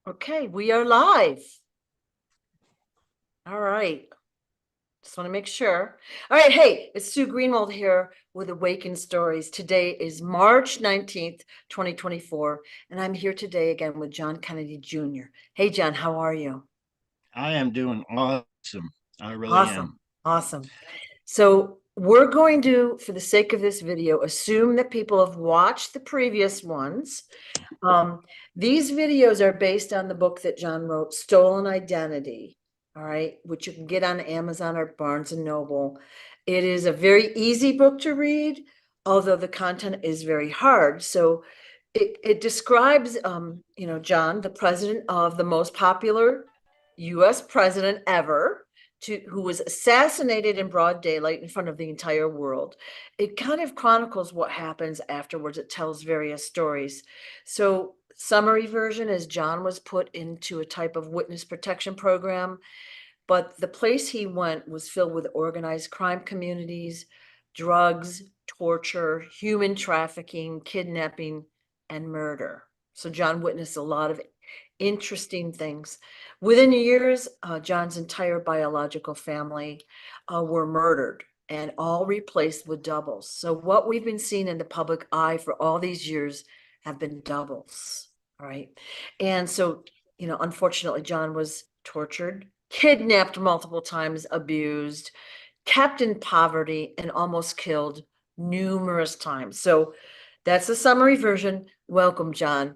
Okay, we are live. All right. Just want to make sure. All right. Hey, it's Sue Greenwald here with Awakened Stories. Today is March 19th, 2024, and I'm here today again with John Kennedy Jr. Hey, John, how are you? I am doing awesome. I really Awesome. am. Awesome. So we're going to, for the sake of this video, assume that people have watched the previous ones. Um, these videos are based on the book that John wrote, Stolen Identity, all right, which you can get on Amazon or Barnes and Noble. It is a very easy book to read, although the content is very hard. So it describes, John, the president of the most popular US president ever, who was assassinated in broad daylight in front of the entire world. It kind of chronicles what happens afterwards. It tells various stories. So summary version is John was put into a type of witness protection program, but the place he went was filled with organized crime communities, drugs, torture, human trafficking, kidnapping, and murder. So John witnessed a lot of interesting things. Within years, John's entire biological family were murdered and all replaced with doubles. So what we've been seeing in the public eye for all these years have been doubles. All right. And so, unfortunately, John was tortured, kidnapped multiple times, abused, kept in poverty, and almost killed numerous times. So that's the summary version. Welcome, John.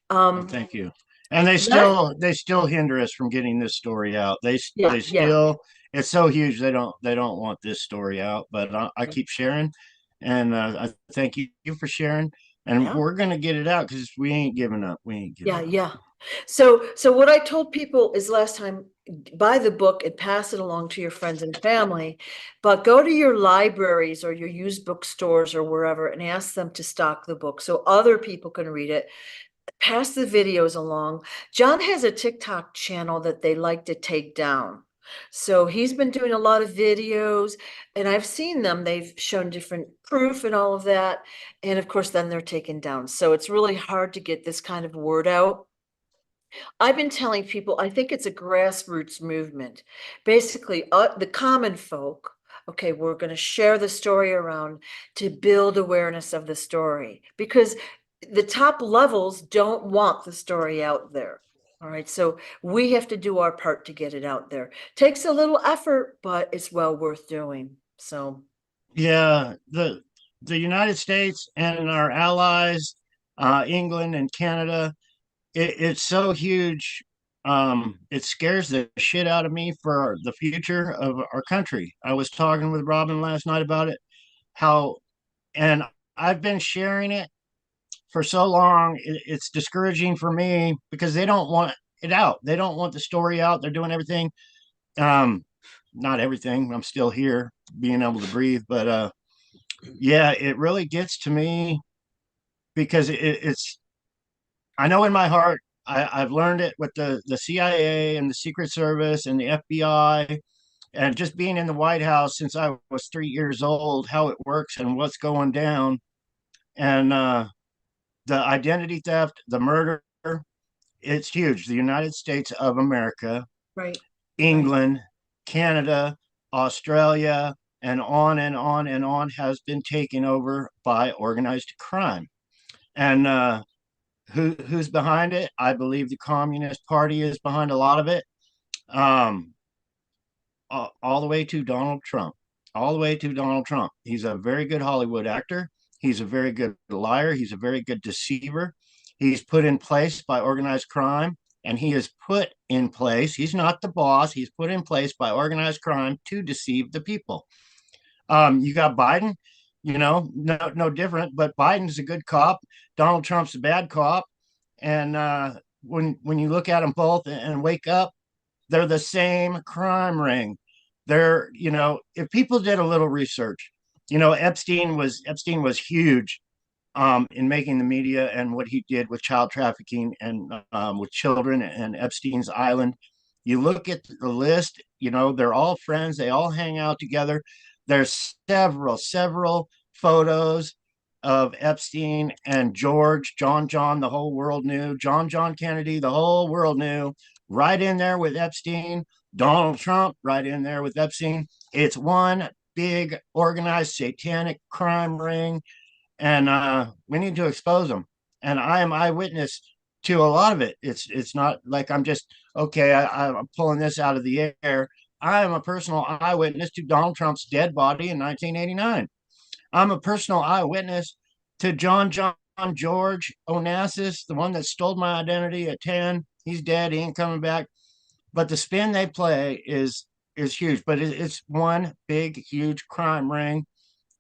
Well, Um, thank you. And they let, still hinder us from getting this story out. yeah, They yeah, still it's so huge they don't want this story out. But I keep sharing, and I thank you for sharing. And yeah. we're gonna get it out because we ain't giving up. We ain't giving Yeah, up. yeah. So what I told people is last time, buy the book and pass it along to your friends and family, but go to your libraries or your used bookstores or wherever and ask them to stock the book so other people can read it. Pass the videos along. John has a TikTok channel that they like to take down. So he's been doing a lot of videos and I've seen them. They've shown different proof and all of that. And of course, then they're taken down. So it's really hard to get this kind of word out. I've been telling people, I think it's a grassroots movement. Basically, the common folk, okay, we're going to share the story around to build awareness of the story because the top levels don't want the story out there. All right, so we have to do our part to get it out there. Takes a little effort, but it's well worth doing. So, Yeah, the United States and our allies, England and Canada, it's so huge. It scares the shit out of me for the future of our country. I was talking with Robin last night about it, how, and I've been sharing it for so long. It's discouraging for me because they don't want it out. They don't want the story out. They're doing everything. Um, Not everything. I'm still here, being able to breathe, but yeah, it really gets to me because it's I know in my heart, I've learned it with the CIA and the Secret Service and the FBI, and just being in the White House since I was 3 years old, how it works and what's going down, and the identity theft, the murder, it's huge. The United States of America, right, right. England, Canada, Australia, and on and on and on has been taken over by organized crime. And who's behind it? I believe the Communist Party is behind a lot of it. Um, all the way to Donald Trump. All the way to Donald Trump. He's a very good Hollywood actor. He's a very good liar. He's a very good deceiver. He's put in place by organized crime, and he is put in place. He's not the boss. He's put in place by organized crime to deceive the people. You got Biden, no different, but Biden's a good cop. Donald Trump's a bad cop. And when you look at them both and wake up, they're the same crime ring. If people did a little research, Epstein was huge in making the media and what he did with child trafficking and with children and Epstein's Island. You look at the list, they're all friends. They all hang out together. There's several photos. of Epstein and John, the whole world knew. John Kennedy, the whole world knew. Right in there with Epstein. Donald Trump, right in there with Epstein. It's one big organized satanic crime ring, and we need to expose them. And I am eyewitness to a lot of it. It's not like I'm just okay. I'm pulling this out of the air. I am a personal eyewitness to Donald Trump's dead body in 1989. I'm a personal eyewitness to John George Onassis, the one that stole my identity at 10. He's dead. He ain't coming back. But the spin they play is huge. But it's one big, huge crime ring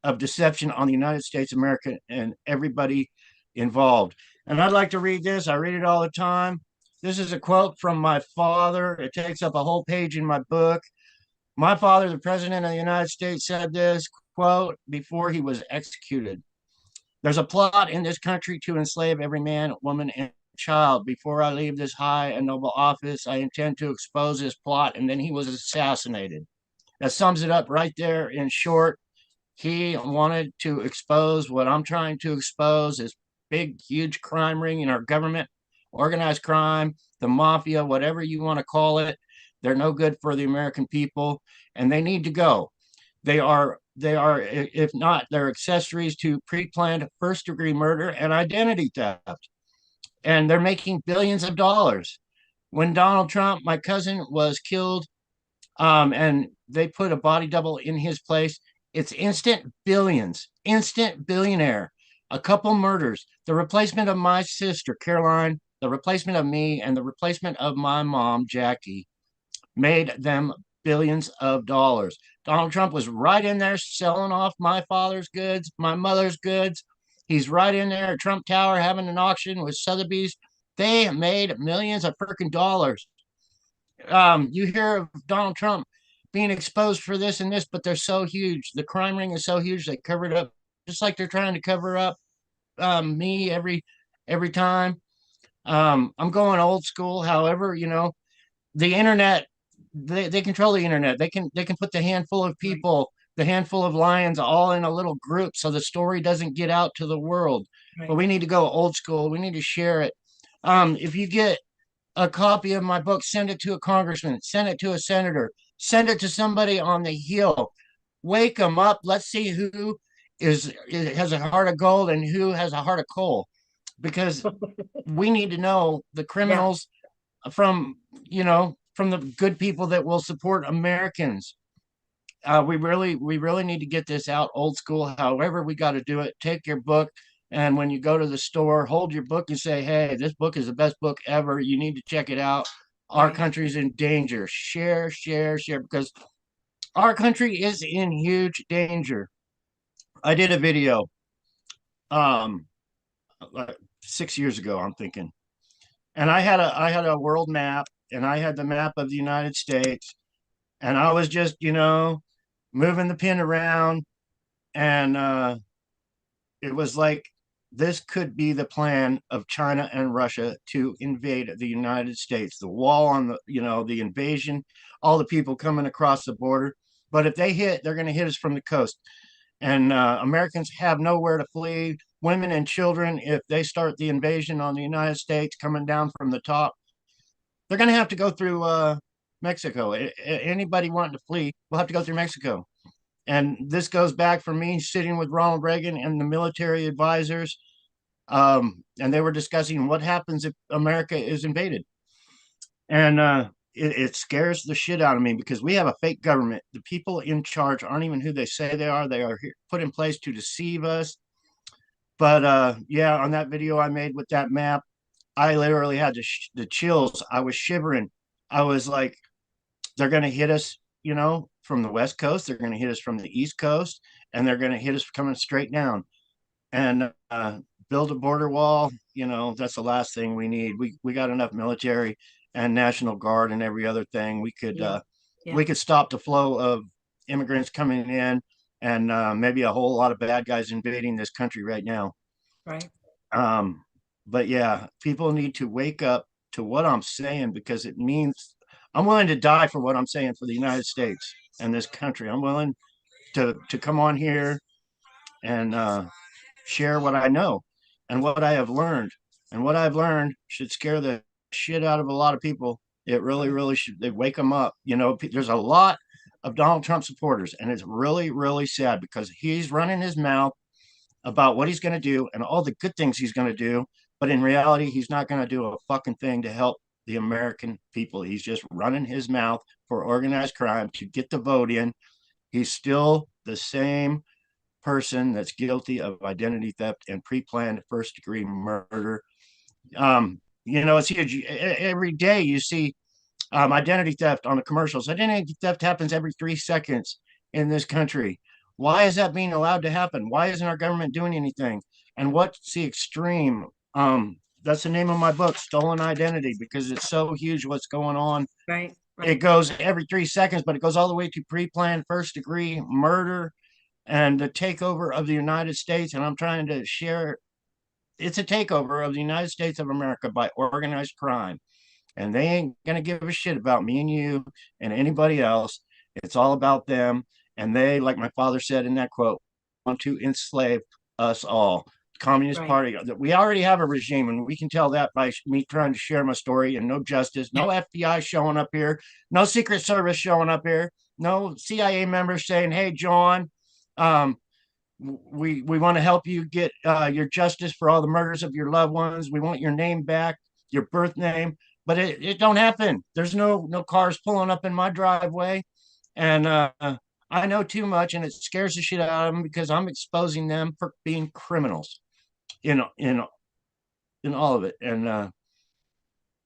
of deception on the United States, America, and everybody involved. And I'd like to read this. I read it all the time. This is a quote from my father. It takes up a whole page in my book. My father, the president of the United States, said this quote before he was executed. There's a plot in this country to enslave every man, woman, and child. Before I leave this high and noble office, I intend to expose this plot. And then he was assassinated. That sums it up right there in short. He wanted to expose what I'm trying to expose, this big, huge crime ring in our government, organized crime, the mafia, whatever you want to call it. They're no good for the American people, and they need to go. They are, if not, they're accessories to pre-planned first-degree murder and identity theft. And they're making billions of dollars. When Donald Trump, my cousin, was killed, and they put a body double in his place, it's instant billions, instant billionaire. A couple murders, the replacement of my sister Caroline, the replacement of me, and the replacement of my mom Jackie made them billions of dollars. Donald Trump was right in there selling off my father's goods, my mother's goods. He's right in there at Trump Tower having an auction with Sotheby's. They made millions of freaking dollars. You hear of Donald Trump being exposed for this and this, but they're so huge. The crime ring is so huge they cover it up, just like they're trying to cover up me every time. I'm going old school. However, the internet, they control the internet. They can put the handful of people, the handful of lions, all in a little group, so the story doesn't get out to the world. But we need to go old school. We need to share it. If you get a copy of my book, send it to a congressman, send it to a senator, send it to somebody on the Hill. Wake them up. Let's see who has a heart of gold and who has a heart of coal, because we need to know the criminals from from the good people that will support Americans. We really need to get this out old school. However, we got to do it. Take your book, and when you go to the store, hold your book and say, "Hey, this book is the best book ever. You need to check it out. Our country's in danger." Share, share, share, because our country is in huge danger. I did a video um like 6 years ago, I'm thinking, and I had a world map, and I had the map of the United States, and I was just moving the pin around, and it was like this could be the plan of China and Russia to invade the United States. The wall on the invasion, all the people coming across the border. But if they hit, they're going to hit us from the coast. And Americans have nowhere to flee. Women and children, if they start the invasion on the United States coming down from the top, they're going to have to go through Mexico. Anybody wanting to flee will have to go through Mexico. And this goes back from me sitting with Ronald Reagan and the military advisors. And they were discussing what happens if America is invaded. And it scares the shit out of me, because we have a fake government. The people in charge aren't even who they say they are. They are put in place to deceive us. But yeah, on that video I made with that map, I literally had the chills. I was shivering. I was like, they're going to hit us, from the West Coast. They're going to hit us from the East Coast, and they're going to hit us coming straight down. And build a border wall. That's the last thing we need. We got enough military and National Guard and every other thing. We could stop the flow of immigrants coming in, and maybe a whole lot of bad guys invading this country right now. Right. But yeah, people need to wake up to what I'm saying, because it means I'm willing to die for what I'm saying for the United States and this country. I'm willing to come on here and share what I know and what I have learned. And what I've learned should scare the shit out of a lot of people. It really, Right. really should. They wake them up. You know, there's a lot of Donald Trump supporters, and it's really, really sad because he's running his mouth about what he's going to do and all the good things he's going to do. But in reality, he's not going to do a fucking thing to help the American people. He's just running his mouth for organized crime to get the vote in. He's still the same person that's guilty of identity theft and pre-planned first degree murder. You know, it's huge. Every day you see identity theft on the commercials. Identity theft happens every 3 seconds in this country. Why is that being allowed to happen? Why isn't our government doing anything? And what's the extreme? That's the name of my book, Stolen Identity, because it's so huge what's going on. Right. It Right. goes every 3 seconds, but it goes all the way to pre-planned first degree murder and the takeover of the United States. And I'm trying to share it's a takeover of the United States of America by organized crime. And they ain't going to give a shit about me and you and anybody else. It's all about them. And they, like my father said in that quote, want to enslave us all. Communist Right. Party. We already have a regime, and we can tell that by me trying to share my story. And no justice, no FBI showing up here, no Secret Service showing up here, no CIA members saying, "Hey, John, um, we want to help you get your justice for all the murders of your loved ones. We want your name back, your birth name." But it don't happen. There's no cars pulling up in my driveway, and I know too much, and it scares the shit out of them because I'm exposing them for being criminals in in in all of it. And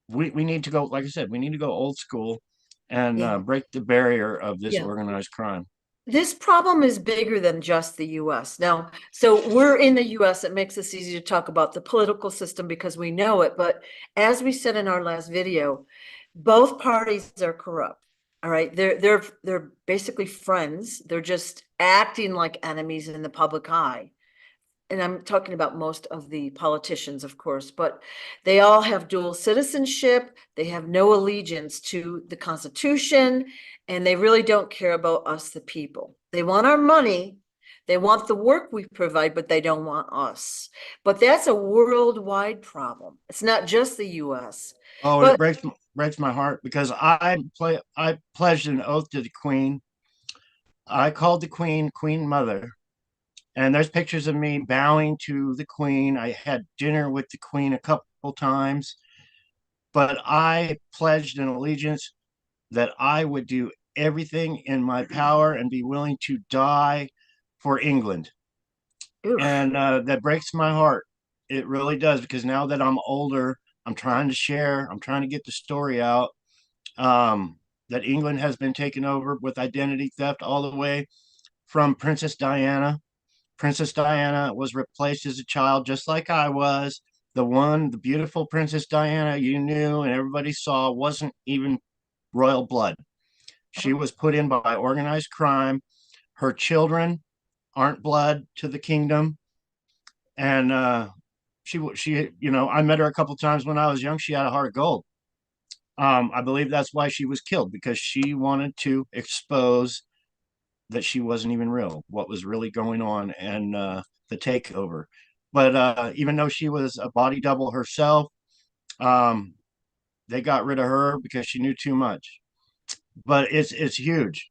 we need to go, like I said, we need to go old school and Yeah. break the barrier of this Yeah. organized crime. This problem is bigger than just the US. Now, so we're in the US. It makes us easy to talk about the political system because we know it. But as we said in our last video, both parties are corrupt. All right. They're basically friends. They're just acting like enemies in the public eye. And I'm talking about most of the politicians, of course, but they all have dual citizenship. They have no allegiance to the Constitution, and they really don't care about us, the people. They want our money. They want the work we provide, but they don't want us. But that's a worldwide problem. It's not just the US. Oh, and it But breaks my heart because I pledged an oath to the Queen. I called the Queen Queen Mother, and there's pictures of me bowing to the Queen. I had dinner with the Queen a couple times, but I pledged an allegiance that I would do everything in my power and be willing to die for England. oof, And that breaks my heart. It really does because now that I'm older, I'm trying to share, I'm trying to get the story out that England has been taken over with identity theft all the way from Princess Diana. Princess Diana was replaced as a child, just like I was. The beautiful Princess Diana you knew and everybody saw wasn't even royal blood. She was put in by organized crime. Her children aren't blood to the kingdom. And you know, I met her a couple times when I was young. She had a heart of gold. I believe that's why she was killed because she wanted to expose that she wasn't even real, what was really going on, and the takeover. But even though she was a body double herself, um, they got rid of her because she knew too much. But it's huge,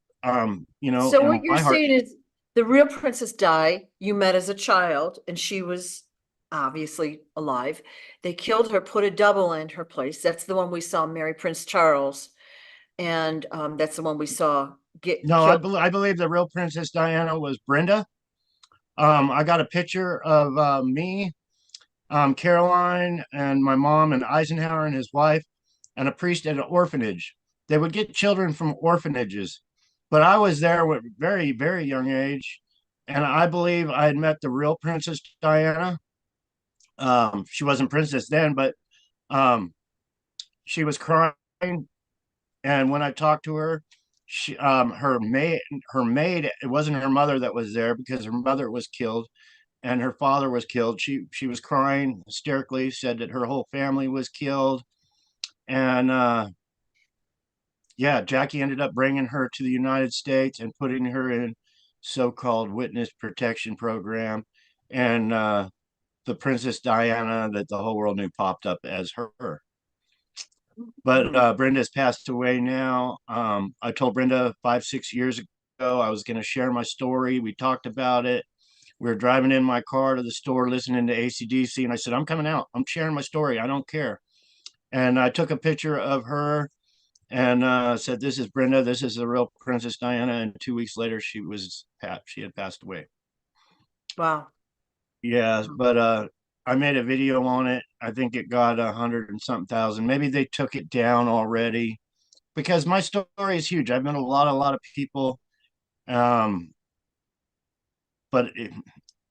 you know. so what And you're my heart, saying is the real Princess Di you met as a child, and she was obviously alive. They killed her, put a double in her place. That's the one we saw marry Prince Charles, and that's the one we saw get no, killed. I believe the real Princess Diana was Brenda. I got a picture of me, Caroline, and my mom, and Eisenhower and his wife, and a priest at an orphanage. They would get children from orphanages, but I was there with very, very young age, and I believe I had met the real Princess Diana. She wasn't princess then, but um, she was crying, and when I talked to her, her maid, it wasn't her mother that was there because her mother was killed and her father was killed. She was crying hysterically, said that her whole family was killed, and yeah, Jackie ended up bringing her to the United States and putting her in so-called witness protection program. and the Princess Diana that the whole world knew popped up as her. But Brenda's passed away now. I told Brenda 5, 6 years ago I was going to share my story. We talked about it. We were driving in my car to the store listening to AC/DC, and I said, I'm coming out. I'm sharing my story. I don't care. And I took a picture of her and said, "This is Brenda. This is the real Princess Diana." And 2 weeks later, she had passed away. Wow. Yeah, but I made a video on it. I think it got 100 and something thousand. Maybe they took it down already because my story is huge. I've met a lot of people. Um, but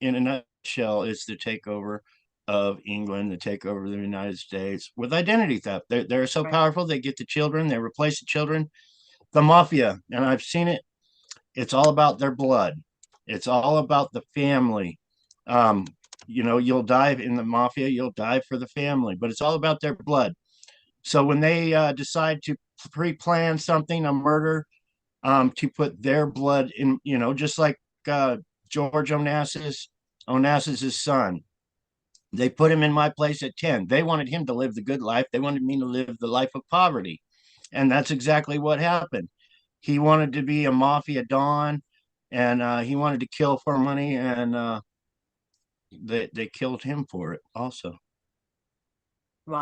in a nutshell, it's the takeover of England, the takeover of the United States with identity theft. They're so Right. powerful. They get the children, they replace the children. The mafia, and I've seen it. It's all about their blood. It's all about the family. Um, you'll die in the mafia, you'll die for the family, but it's all about their blood. So when they decide to pre-plan something, a murder, to put their blood in, just like George Onassis's son, they put him in my place at 10. They wanted him to live the good life. They wanted me to live the life of poverty. And that's exactly what happened. He wanted to be a mafia don, and he wanted to kill for money, and they killed him for it also.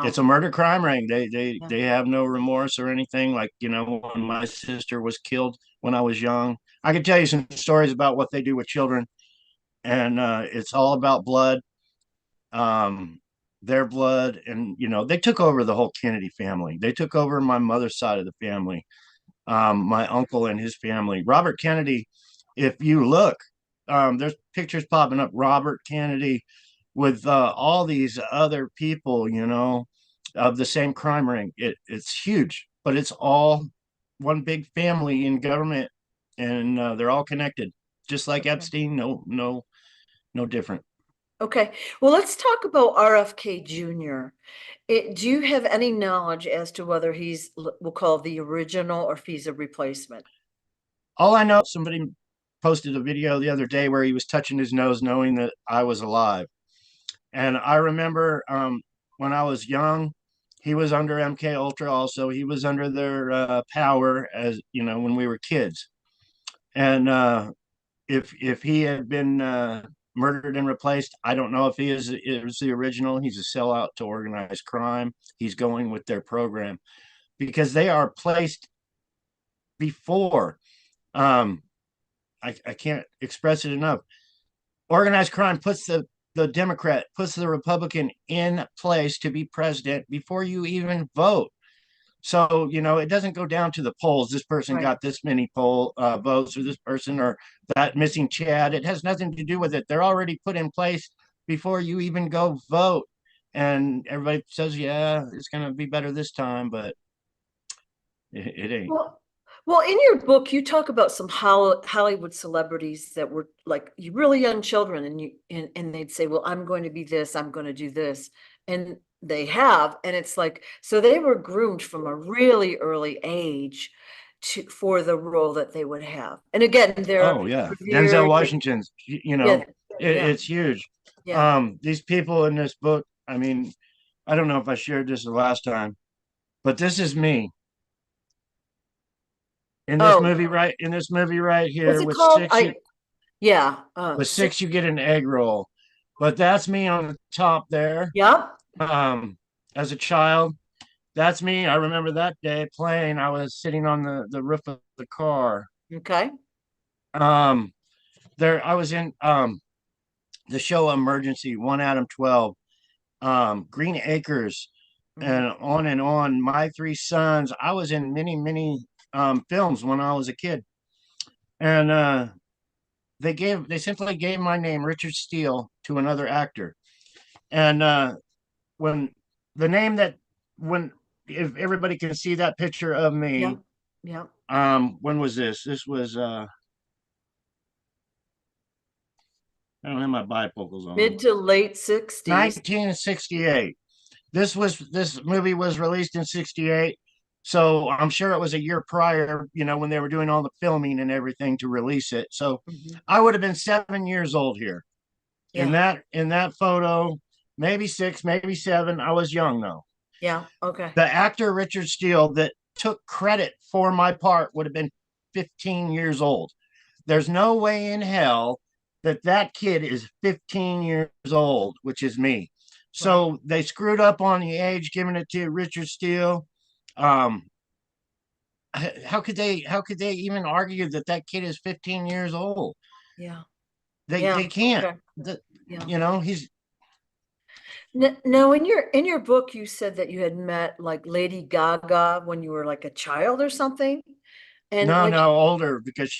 It's Wow. a murder crime ring. They they Yeah. they have no remorse or anything. Like, when my sister was killed when I was young, I could tell you some stories about what they do with children, and it's all about blood, um, their blood, and they took over the whole Kennedy family. They took over my mother's side of the family, my uncle and his family. Robert Kennedy, if you look, there's pictures popping up. Robert Kennedy with all these other people, of the same crime ring. It's huge, but it's all one big family in government, and they're all connected, just like Okay. Epstein. No different. Okay. Well, let's talk about RFK Jr. Do you have any knowledge as to whether we'll call the original or if he's a replacement? All I know, somebody posted a video the other day where he was touching his nose, knowing that I was alive. And I remember when I was young, he was under MK Ultra. Also, he was under their power, as when we were kids. And if he had been murdered and replaced, I don't know if he is the original. He's a sellout to organized crime. He's going with their program because they are placed before. Um, I can't express it enough. Organized crime puts the Democrat, puts the Republican in place to be president before you even vote. So, it doesn't go down to the polls. This person Right. got this many votes, or this person, or that missing Chad. It has nothing to do with it. They're already put in place before you even go vote. And everybody says, yeah, it's going to be better this time, but it ain't. Well, in your book, you talk about some Hollywood celebrities that were like really young children, and they'd say, "Well, I'm going to be this, I'm going to do this," and they have, and it's like so they were groomed from a really early age for the role that they would have. And again, they're Oh yeah, Denzel revered. Washington's. Yeah, yeah, It's huge. yeah. These people in this book. I mean, I don't know if I shared this the last time, but this is me Oh, in this movie right what's here. it With called? six, Yeah, with six. six, you get an egg roll. But that's me on the top there. Yep. Um, as a child, that's me. I remember that day playing. I was sitting on the roof of the car. Okay. Um, there I was in the show Emergency, One Adam 12, Green Acres, Mhm. and on and on. My Three Sons. I was in many films when I was a kid, and they simply gave my name, Richard Steele, to another actor. And when the name that when if everybody can see that picture of me, Yep. Yep. when was this? This was I don't have my bifocals on. Mid to late 60s. 1968. This movie was released in 68. So I'm sure it was a year prior, when they were doing all the filming and everything to release it. So Mhm. I would have been 7 years old here. In Yeah. that photo, maybe 6, maybe 7. I was young though. Yeah. Okay. The actor Richard Steele that took credit for my part would have been 15 years old. There's no way in hell that that kid is 15 years old, which is me. Right. So they screwed up on the age, giving it to Richard Steele. Um, how could they even argue that that kid is 15 years old? Yeah. They Yeah. can't. Okay. Yeah. He's No, in your book, you said that you had met like Lady Gaga when you were like a child or something. And no, like, no, older because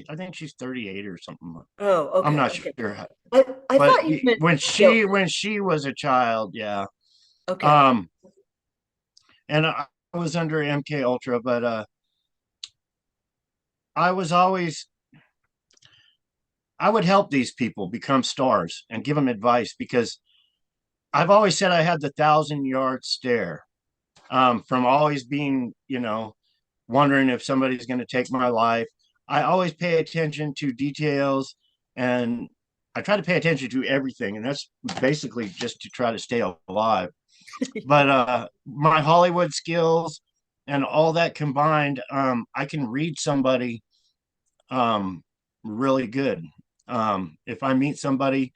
I think she's 38 or something. oh, I'm okay, not okay. sure, I but thought you meant, when yeah, she was a child, yeah. okay. Um, and I was under MK Ultra, but I was always I would help these people become stars and give them advice because I've always said I had the 1,000-yard stare, from always being, wondering if somebody's going to take my life. I always pay attention to details, and I try to pay attention to everything. And that's basically just to try to stay alive. But my Hollywood skills and all that combined, I can read somebody really good. If I meet somebody,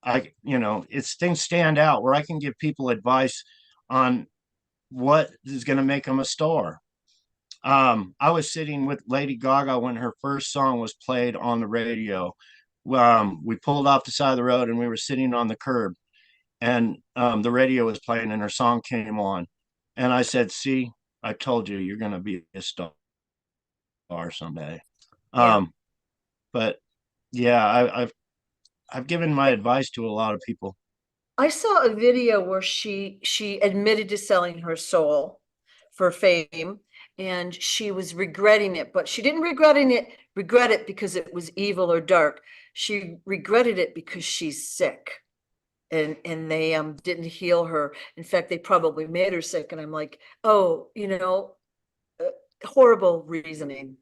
it's things stand out where I can give people advice on what is going to make them a star. I was sitting with Lady Gaga when her first song was played on the radio. We pulled off the side of the road and we were sitting on the curb, and the radio was playing and her song came on. And I said, "See, I told you you're going to be a star someday." Yeah. Um, but yeah, I've given my advice to a lot of people. I saw a video where she admitted to selling her soul for fame, and she was regretting it, but she didn't regret it because it was evil or dark. She regretted it because she's sick. And they didn't heal her. In fact, they probably made her sick. And I'm like, oh, uh, horrible reasoning.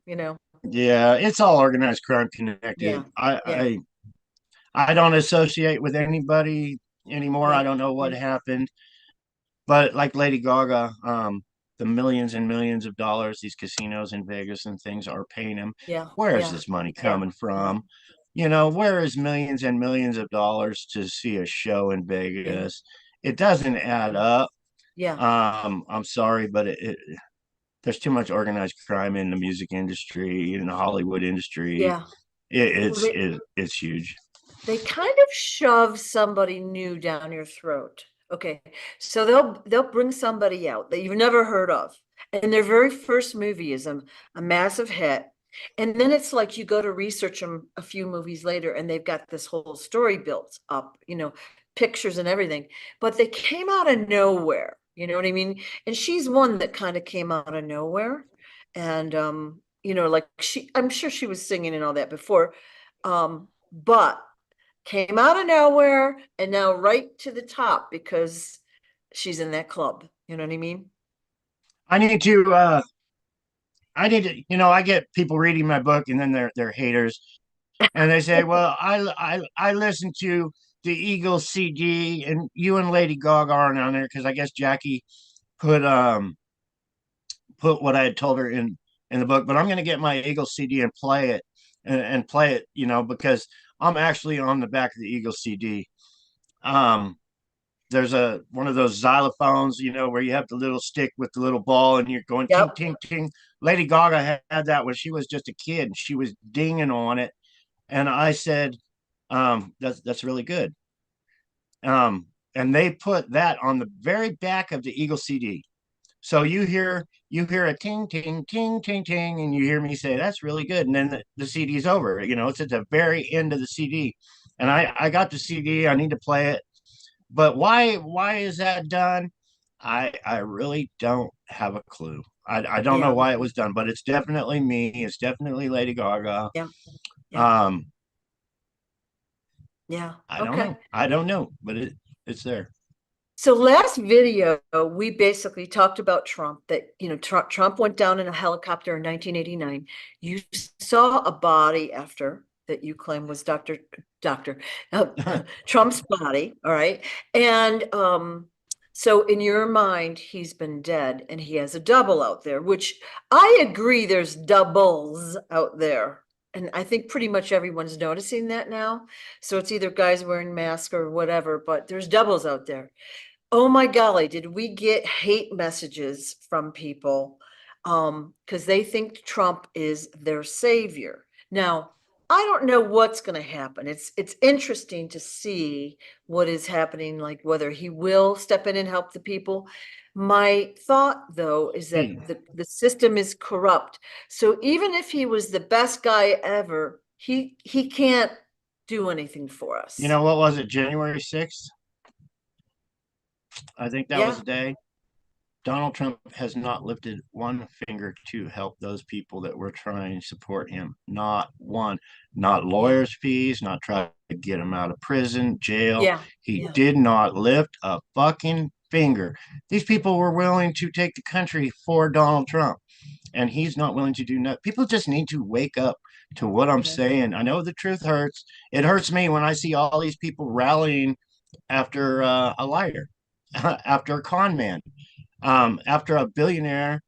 Yeah, it's all organized crime connected. Yeah, yeah, I don't associate with anybody anymore. I right, don't know what right. happened, but like Lady Gaga, the millions and millions of dollars these casinos in Vegas and things are paying him. Yeah, Where is yeah, this money yeah, coming yeah, from? Where is millions and millions of dollars to see a show in yeah, Vegas? It doesn't add yeah, up. yeah, I'm sorry, but there's too much organized crime in the music industry, in the Hollywood industry. yeah. It, Well, it's it, it's huge. they kind of shove somebody new down your throat. Okay. So they'll bring somebody out that you've never heard of. And their very first movie is a massive hit. And then it's like you go to research them a few movies later and they've got this whole story built up, pictures and everything. But they came out of nowhere. You know what I mean? And she's one that kind of came out of nowhere. And like I'm sure she was singing and all that before. But came out of nowhere and now right to the top because she's in that club. You know what I mean? I need to I get people reading my book and then they're haters and they say, "Well, I listened to the Eagles CD and you and Lady Gaga aren't on there because I guess Jackie put put what I had told her in the book, but I'm going to get my Eagles CD and play it and play it, because I'm actually on the back of the Eagles CD. Um, there's a one of those xylophones, where you have the little stick with the little ball and you're going ting Yep. ting ting. Lady Gaga had that when she was just a kid and she was dinging on it, and I said, that's really good. Um, and they put that on the very back of the Eagle CD. So you hear a ting ting ting ting ting, and you hear me say that's really good, and then the CD is over. It's at the very end of the CD, and I got the CD. I need to play it, but why is that done? I really don't have a clue. I don't know Yeah. why it was done, but it's definitely me. It's definitely Lady Gaga. Yeah. Yeah. Um, Yeah. I don't Okay. know. I don't know, but it's there. So last video, we basically talked about Trump, that, Trump went down in a helicopter in 1989. You saw a body after. that you claim was Dr. Trump's body. All right. And so in your mind, he's been dead and he has a double out there, which I agree there's doubles out there. And I think pretty much everyone's noticing that now. So it's either guys wearing masks or whatever, but there's doubles out there. Oh my golly, did we get hate messages from people because they think Trump is their savior. Now, I don't know what's going to happen. It's interesting to see what is happening, like whether he will step in and help the people. My thought, though, is that the system is corrupt. So even if he was the best guy ever, he can't do anything for us. You know, what was it, January 6th? I think that was the day. Donald Trump has not lifted one finger to help those people that were trying to support him. Not one. Not lawyers' fees, not try to get him out of prison, jail. He did not lift a fucking finger. These people were willing to take the country for Donald Trump, and he's not willing to do nothing. People just need to wake up to what I'm saying. I know the truth hurts. It hurts me when I see all these people rallying after a liar, after a con man, after a billionaire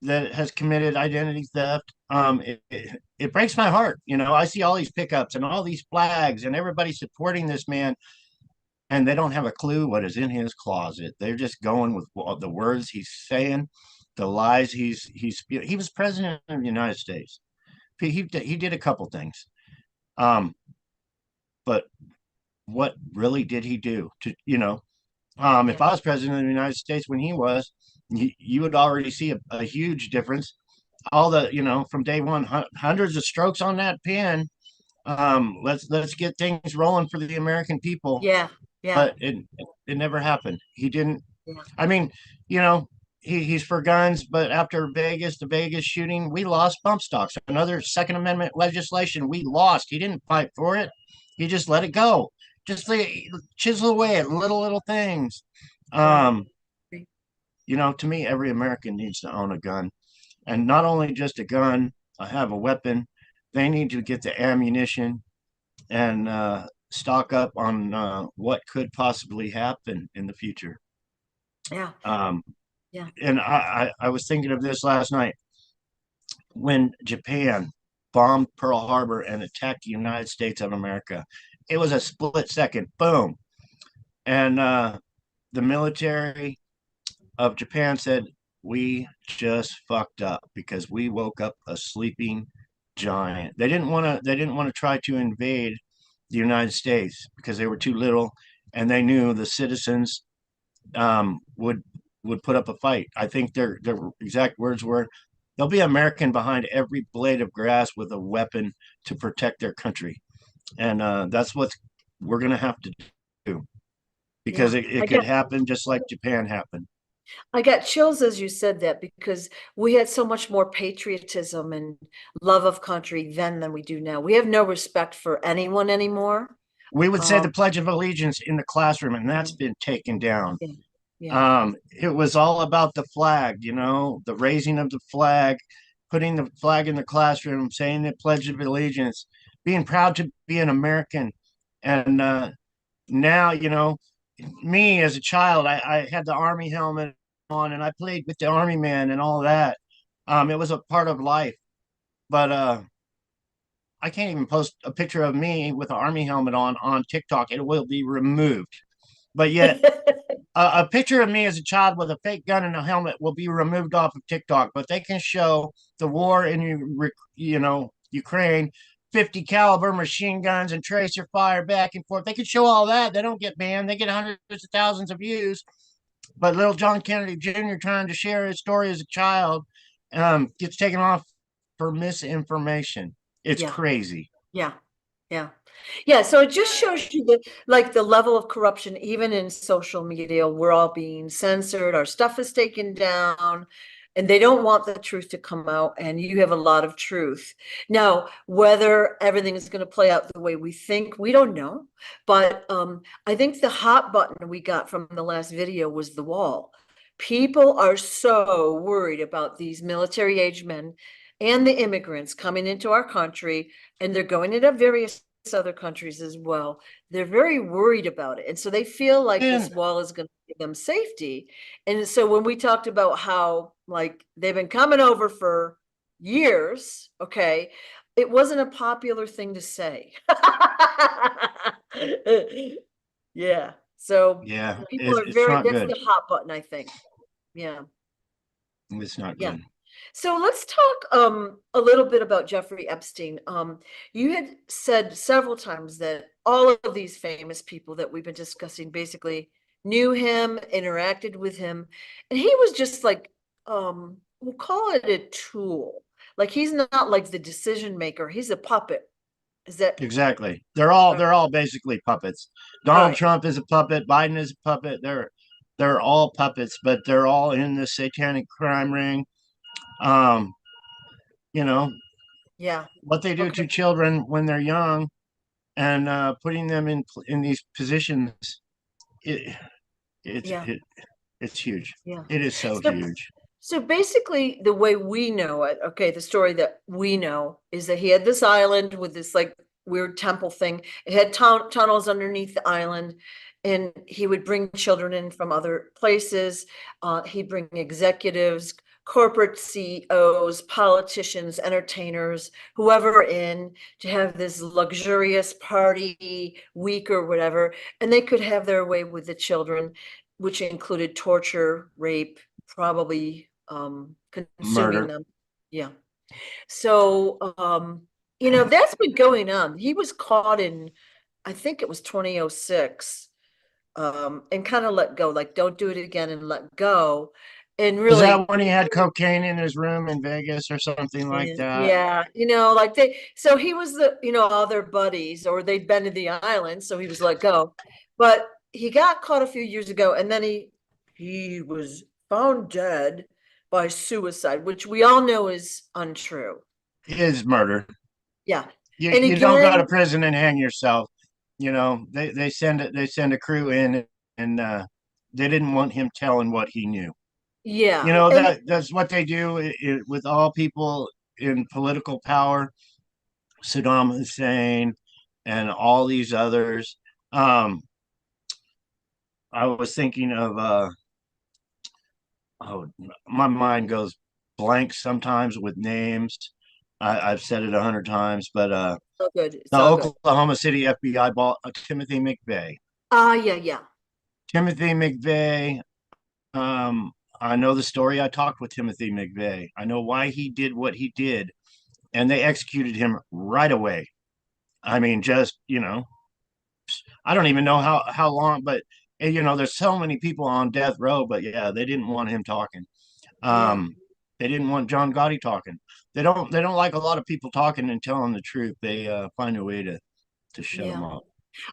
that has committed identity theft. It breaks my heart. You know, I see all these pickups and all these flags and everybody supporting this man, and they don't have a clue what is in his closet. They're just going with the words he's saying, the lies he's he was president of the United States. He did a couple things, but what really did he do? To, you know, if I was president of the United States when he was, you would already see a huge difference. All the, you know, from day one, hundreds of strokes on that pen. Let's get things rolling for the American people. But it never happened. He didn't. I mean, you know, he's for guns, but after the Vegas shooting, we lost bump stocks. Another Second Amendment legislation we lost. He didn't fight for it. He just let it go. Just chisel away at little things. You know, to me, every American needs to own a gun, and not only just a gun, have a weapon. They need to get the ammunition and stock up on what could possibly happen in the future. And I was thinking of this last night when Japan bombed Pearl Harbor and attacked the United States of America. It was a split second, boom. And the military of Japan said, we just fucked up because we woke up a sleeping giant. They didn't want to try to invade the United States because they were too little, and they knew the citizens would put up a fight. I think their exact words were, there'll be American behind every blade of grass with a weapon to protect their country. And that's what we're going to have to do, because it could happen just like Japan happened. I got chills as you said that, because we had so much more patriotism and love of country then than we do now. We have no respect for anyone anymore. We would say the Pledge of Allegiance in the classroom, and that's been taken down. It was all about the flag, you know, the raising of the flag, putting the flag in the classroom, saying the Pledge of Allegiance, being proud to be an American. And now, you know, me as a child, I had the Army helmet on, and I played with the Army man and all that. It was a part of life. But I can't even post a picture of me with an Army helmet on TikTok. It will be removed. But yet, a picture of me as a child with a fake gun and a helmet will be removed off of TikTok. But they can show the war in Ukraine, 50 caliber machine guns and tracer fire back and forth. They can show all that. They don't get banned. They get hundreds of thousands of views. But little John Kennedy Jr. trying to share his story as a child gets taken off for misinformation. It's crazy. Yeah. So it just shows you the level of corruption, even in social media. We're all being censored. Our stuff is taken down, and they don't want the truth to come out. And you have a lot of truth. Now, whether everything is going to play out the way we think, we don't know. But I think the hot button we got from the last video was the wall. People are so worried about these military age men and the immigrants coming into our country, and they're going into various other countries as well. They're very worried about it. And so they feel like this And wall is going to give them safety. And so when we talked about how like they've been coming over for years, okay, it wasn't a popular thing to say. Yeah. So yeah, people are it's very, not that's good. the hot button, I think. Yeah. It's not Yeah. good. So let's talk a little bit about Jeffrey Epstein. You had said several times that all of these famous people that we've been discussing basically knew him, interacted with him, and he was just like we'll call it a tool. Like he's not like the decision maker, he's a puppet. Is that Exactly. all They're all basically puppets. Donald right? Trump is a puppet. Biden is a puppet. They're all puppets, but they're all in the satanic crime ring. Um, you know Yeah. what they do to Okay. children when they're young, and putting them in these positions. It, it's Yeah. it's huge. Yeah. It is so So huge. So basically, the way we know it, okay, the story that we know is that he had this island with this like weird temple thing. It had tunnels underneath the island, and he would bring children in from other places. He'd bring executives, corporate CEOs, politicians, entertainers, whoever in to have this luxurious party week or whatever, and they could have their way with the children, which included torture, rape, probably consuming Murder. them. Yeah. So that's been going on. He was caught in, I think it was 2006, and kind of let go, like don't do it again and let go. And Is really, that when he had cocaine in his room in Vegas or something like and that? yeah, like so he was all their buddies, or they'd been to the island, so he was let go. But he got caught a few years ago, and then he was found dead by suicide, which we all know is untrue. Is murder. Yeah. And You don't go to again, prison and hang yourself. They send a crew in, and they didn't want him telling what he knew. yeah. And That's what they do with all people in political power. Saddam Hussein and all these others. Um, I was thinking of oh, my mind goes blank sometimes with names. I've said it 100 times, but it's all good. It's the all good. Oklahoma City FBI bought Timothy McVeigh. Yeah, yeah. Timothy McVeigh. Um, I know the story. I talked with Timothy McVeigh. I know why he did what he did, and they executed him right away. I mean, just I don't even know how long, but there's so many people on death row. But yeah, they didn't want him talking. Yeah, Um, they didn't want John Gotti talking. They don't like a lot of people talking and telling the truth. They find a way to shut them yeah. up.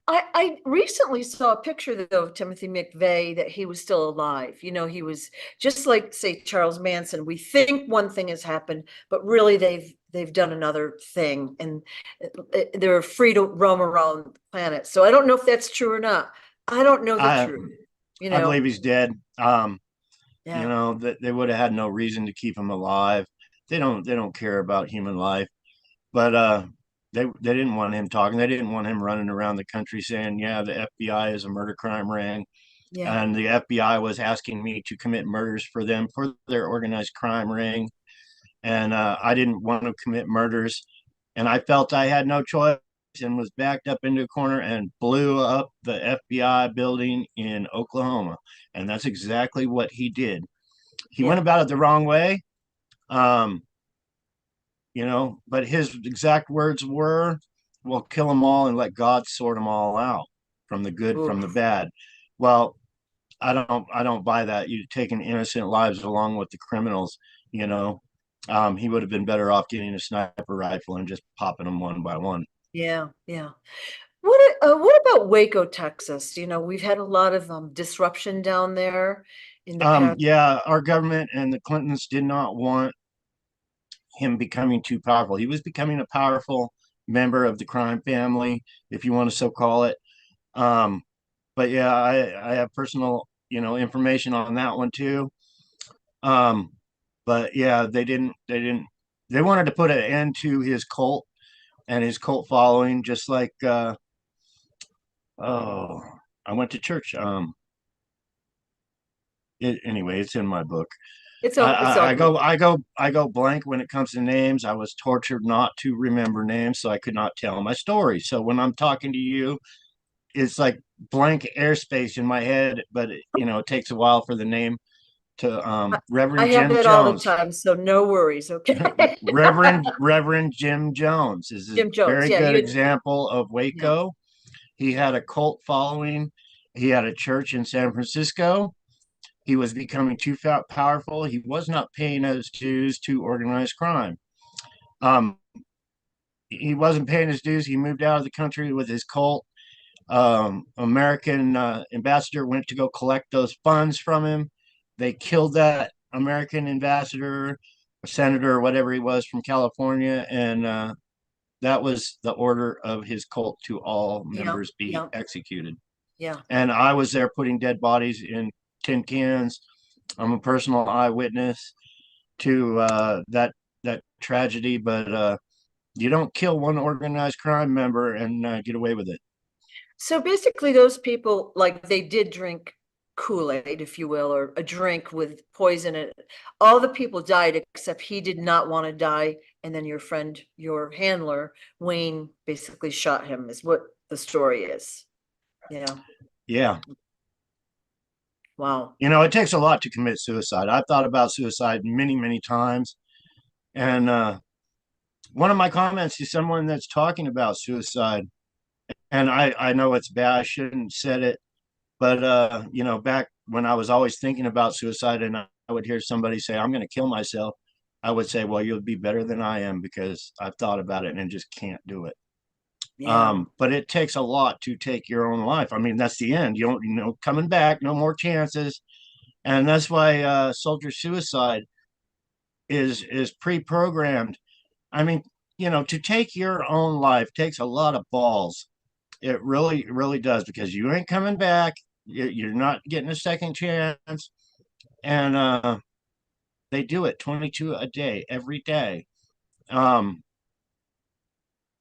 I recently saw a picture though of Timothy McVeigh that he was still alive. He was just like say Charles Manson. We think one thing has happened, but really they've done another thing, and they're free to roam around the planet. So I don't know if that's true or not. I don't know the I truth. You I know, believe he's dead. yeah, That they would have had no reason to keep him alive. They don't care about human life. But they didn't want him talking. They didn't want him running around the country saying, "Yeah, the FBI is a murder crime ring," yeah, and the FBI was asking me to commit murders for them for their organized crime ring, and I didn't want to commit murders, and I felt I had no choice, and was backed up into a corner and blew up the FBI building in Oklahoma, and that's exactly what he did. He went yeah, about it the wrong way. Um, but his exact words were, "We'll kill them all and let God sort them all out from the good from the oof, bad." Well, I don't buy that. You're taking innocent lives along with the criminals. You know, he would have been better off getting a sniper rifle and just popping them one by one. yeah, yeah. What about Waco, Texas? We've had a lot of disruption down there in the past. Yeah, our government and the Clintons did not want him becoming too powerful. He was becoming a powerful member of the crime family, if you want to so call it. Um, but yeah, I have personal, information on that one too. Um, but yeah, they didn't they wanted to put an end to his cult and his cult following, just like oh, I went to church. Anyway, it's in my book. It's all good. I go blank when it comes to names. I was tortured not to remember names, so I could not tell my story. So when I'm talking to you, it's like blank airspace in my head, but it takes a while for the name to I Reverend have Jim that all the Jones. time, so no worries. Okay. Reverend Jim Jones is a Jim Jones. very Yeah, good you. example of Yeah. Waco. He had a cult following. He had a church in San Francisco. He was becoming too powerful. He was not paying his dues to organized crime. Um, he wasn't paying his dues. He moved out of the country with his cult. American ambassador went to go collect those funds from him. They killed that American ambassador, or senator, or whatever he was from California, and that was the order of his cult to all Yeah. members be Yeah. executed. Yeah. And I was there putting dead bodies in tin cans. I'm a personal eyewitness to that tragedy, but you don't kill one organized crime member and get away with it. So basically, those people, like, they did drink Kool-Aid, if you will, or a drink with poison in it. All the people died except he did not want to die. And then your friend, your handler, Wayne, basically shot him, is what the story is. Yeah. Yeah, Wow. it takes a lot to commit suicide. I've thought about suicide many, many times, and one of my comments to someone that's talking about suicide, and I know it's bad, I shouldn't have said it, but back when I was always thinking about suicide, and I would hear somebody say, "I'm going to kill myself," I would say, "Well, you'll be better than I am because I've thought about it and just can't do it." Yeah. But it takes a lot to take your own life. I mean, that's the end. You don't, coming back, no more chances. And that's why soldier suicide is pre-programmed. I mean, to take your own life takes a lot of balls. It really, really does, because you ain't coming back. You're not getting a second chance, and they do it 22 a day, every day. Um,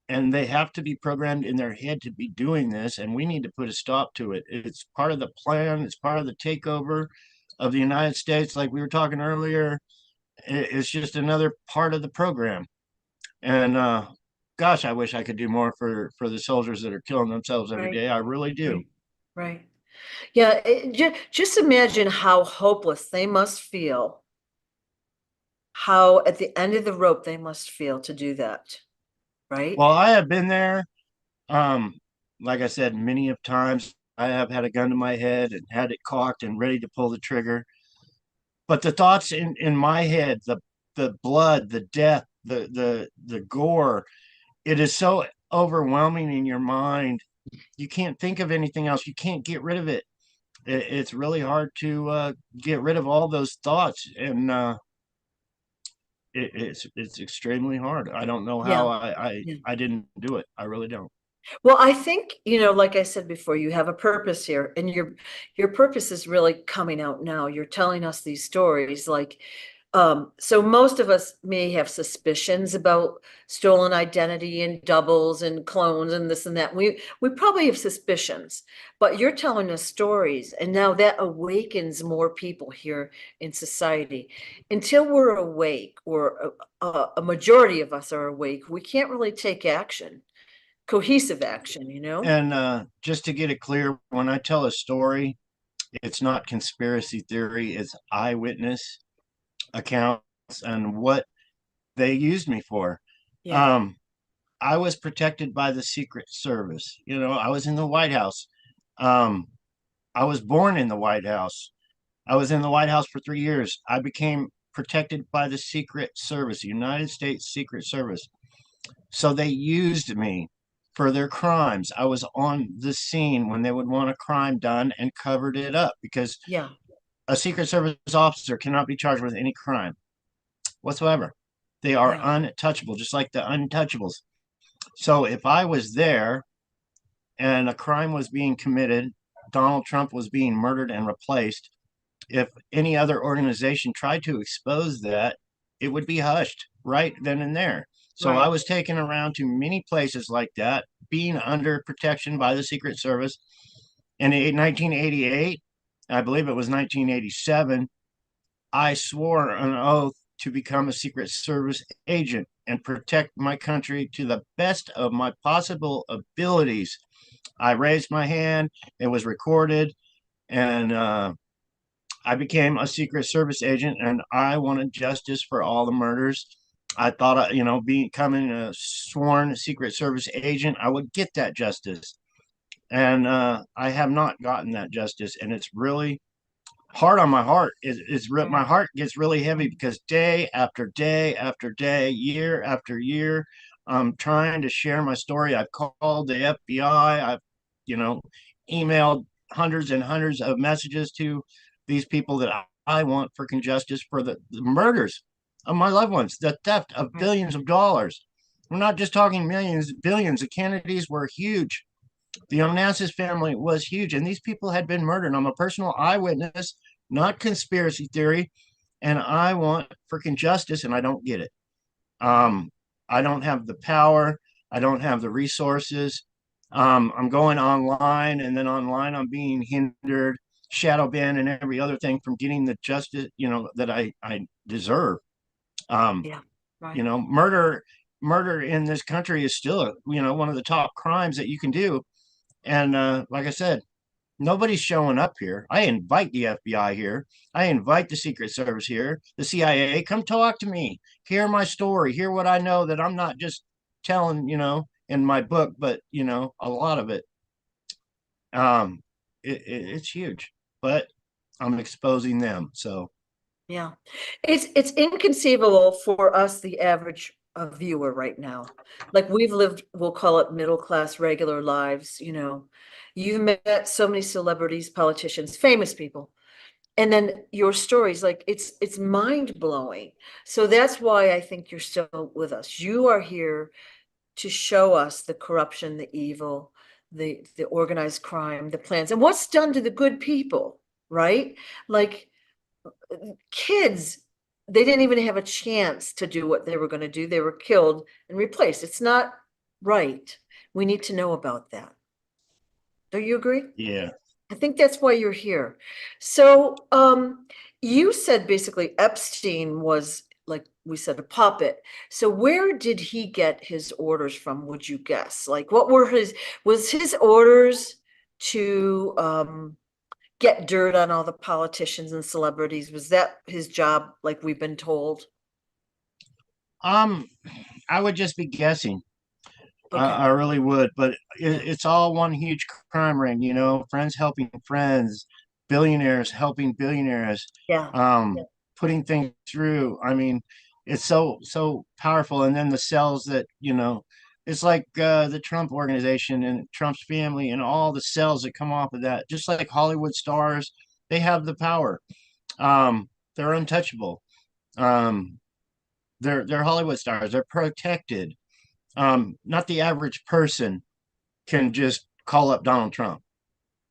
and they have to be programmed in their head to be doing this, and we need to put a stop to it. It's part of the plan. It's part of the takeover of the United States, like we were talking earlier. It's just another part of the program. And gosh, I wish I could do more for the soldiers that are killing themselves every Right. day. I really do. Right. Right. Yeah. Just imagine how hopeless they must feel, how at the end of the rope they must feel to do that. Right. Well, I have been there. Um, like I said, many of times I have had a gun to my head and had it cocked and ready to pull the trigger. But the thoughts in my head, the blood, the death, the gore, it is so overwhelming in your mind. You can't think of anything else. You can't get rid of it. It's really hard to get rid of all those thoughts, and it's extremely hard. I don't know how Yeah. I Yeah. I didn't do it. I really don't. Well, I think, like I said before, you have a purpose here, and your purpose is really coming out now. You're telling us these stories, like, so most of us may have suspicions about stolen identity and doubles and clones and this and that. We probably have suspicions, but you're telling us stories, and now that awakens more people here in society. Until we're awake, or a majority of us are awake, we can't really take action, cohesive action. And just to get it clear, when I tell a story, it's not conspiracy theory. It's eyewitness accounts and what they used me for. Yeah. Um, I was protected by the Secret Service. I was in the White House. Um, I was born in the White House. I was in the White House for 3 years. I became protected by the Secret Service, the United States Secret Service. So they used me for their crimes. I was on the scene when they would want a crime done and covered it up, because Yeah. a Secret Service officer cannot be charged with any crime whatsoever. They are Yeah. untouchable, just like the untouchables. So if I was there and a crime was being committed, Donald Trump was being murdered and replaced, if any other organization tried to expose that, it would be hushed. right then and there. So I Right. was taken around to many places like that, being under protection by the Secret Service. In 1988, I believe it was 1987, I swore an oath to become a Secret Service agent and protect my country to the best of my possible abilities. I raised my hand, it was recorded, and I became a Secret Service agent, and I wanted justice for all the murders. I thought, becoming a sworn Secret Service agent, I would get that justice. And I have not gotten that justice. And it's really hard on my heart. My Right. heart gets really heavy because day after day after day, year after year, I'm trying to share my story. I've called the FBI. I've, you know, emailed hundreds and hundreds of messages to these people that I want for justice for the murders of my loved ones, the theft of Right. billions of dollars. We're not just talking millions, billions. The Kennedys were huge. The Onassis family was huge, and these people had been murdered. I'm a personal eyewitness, not conspiracy theory, and I want freaking justice, and I don't get it. Um, I don't have the power. I don't have the resources. I'm going online, and then online I'm being hindered, shadow banned, and every other thing from getting the justice, that I deserve. Um, Yeah. Right. murder in this country is still, one of the top crimes that you can do. And like I said, nobody's showing up here. I invite the FBI here. I invite the Secret Service here, the CIA. Come talk to me. Hear my story. Hear what I know that I'm not just telling, in my book, but, a lot of it. Um, it's huge, but I'm exposing them. So, Yeah. It's inconceivable for us, the average viewer right now. Like we've lived, we'll call it middle class, regular lives, you know. You've met so many celebrities, politicians, famous people. And then your stories, like it's mind blowing. So that's why I think you're still with us. You are here to show us the corruption, the evil, the organized crime, the plans, and what's done to the good people, right? Like kids, they didn't even have a chance to do what they were going to do. They were killed and replaced. It's not right. We need to know about that. Do you agree? yeah. I think that's why you're here. So, you said basically Epstein was, like we said, a puppet. So where did he get his orders from, would you guess? Like what were was his orders to get dirt on all the politicians and celebrities? Was that his job, like we've been told? Um, I would just be guessing. I Okay. really would, but Yeah. it's all one huge crime ring, friends helping friends, billionaires helping billionaires, Yeah. um, putting things through. I mean, it's so powerful. And then the cells that, it's like the Trump organization and Trump's family and all the cells that come off of that, just like Hollywood stars, they have the power. They're untouchable. Um, they're Hollywood stars. They're protected. Not the average person can just call up Donald Trump.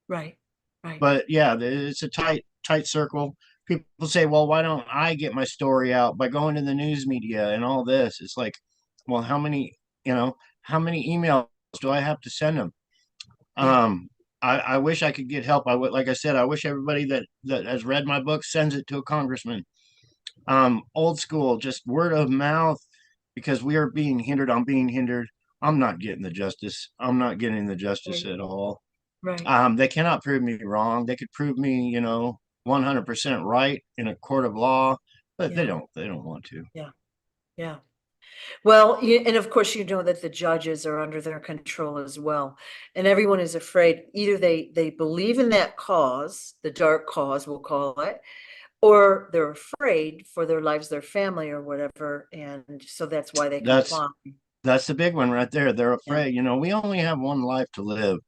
Right. Right. But yeah, it's a tight circle. People say, well, why don't I get my story out by going to the news media and all this? It's like, well, how many emails do I have to send them? Yeah. Um, I wish I could get help. I would, like I said, I wish everybody that has read my book sends it to a congressman. Old school, just word of mouth, because we are being hindered. I'm being hindered. I'm not getting the justice. I'm not getting the justice Right. at all. Right. They cannot prove me wrong. They could prove me, 100% right in a court of law, but they Yeah. don't. They don't want to. Yeah. Yeah. Well, and of course, you know that the judges are under their control as well. And everyone is afraid, either they believe in that cause, the dark cause, we'll call it, or they're afraid for their lives, their family, or whatever. And so that's why they That's comply. that's the big one right there. They're Yeah. afraid. We only have one life to live.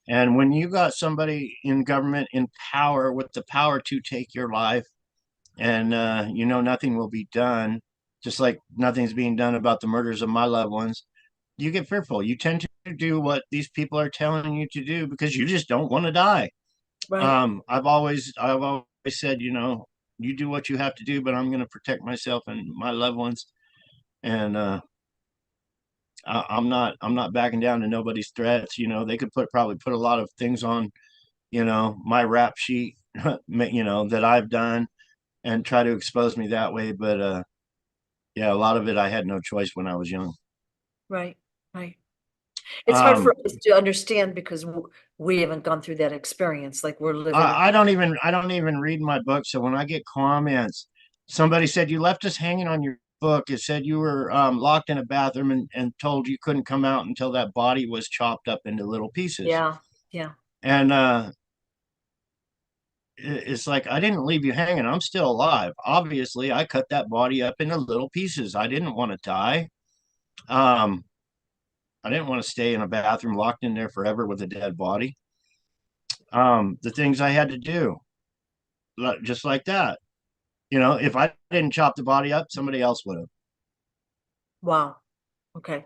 And when you got somebody in government in power with the power to take your life, and nothing will be done, just like nothing's being done about the murders of my loved ones, you get fearful. You tend to do what these people are telling you to do because you just don't want to die. Right. I've always said, you do what you have to do, but I'm going to protect myself and my loved ones. and I'm not backing down to nobody's threats. You know, they could probably put a lot of things on, you know, my rap sheet, you know, that I've done and try to expose me that way. But yeah, a lot of it I had no choice when I was young. Right, right. It's hard Um, for us to understand because we haven't gone through that experience. Like we're living. I don't even read my book. So when I get comments, somebody said you left us hanging on your book. It said you were locked in a bathroom and told you couldn't come out until that body was chopped up into little pieces. Yeah, yeah, And it's like I didn't leave you hanging. I'm still alive. Obviously, I cut that body up into little pieces. I didn't want to die. Um, I didn't want to stay in a bathroom locked in there forever with a dead body. The things I had to do, just like that. You know, if I didn't chop the body up, somebody else would have. wow. Okay.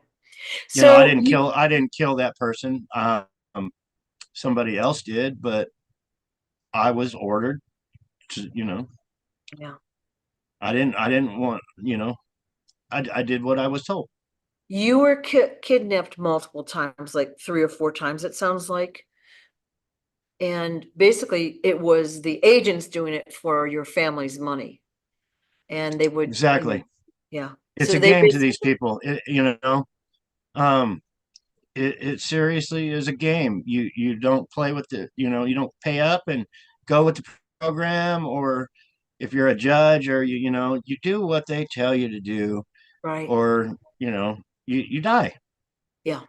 You know, So you, I didn't kill that person. Somebody else did, but I was ordered to, you know, yeah, I didn't want, you know, I did what I was told. you were kidnapped multiple times, like 3 or 4 times, it sounds like. And basically, it was the agents doing it for your family's money. And they would, Exactly. yeah. It's So a they game to basically, these people. You know, um, it seriously is a game. You don't play with the, you know, you don't pay up and go with the program, or if you're a judge, or you know, you do what they tell you to do, right. or you know, you die. Yeah.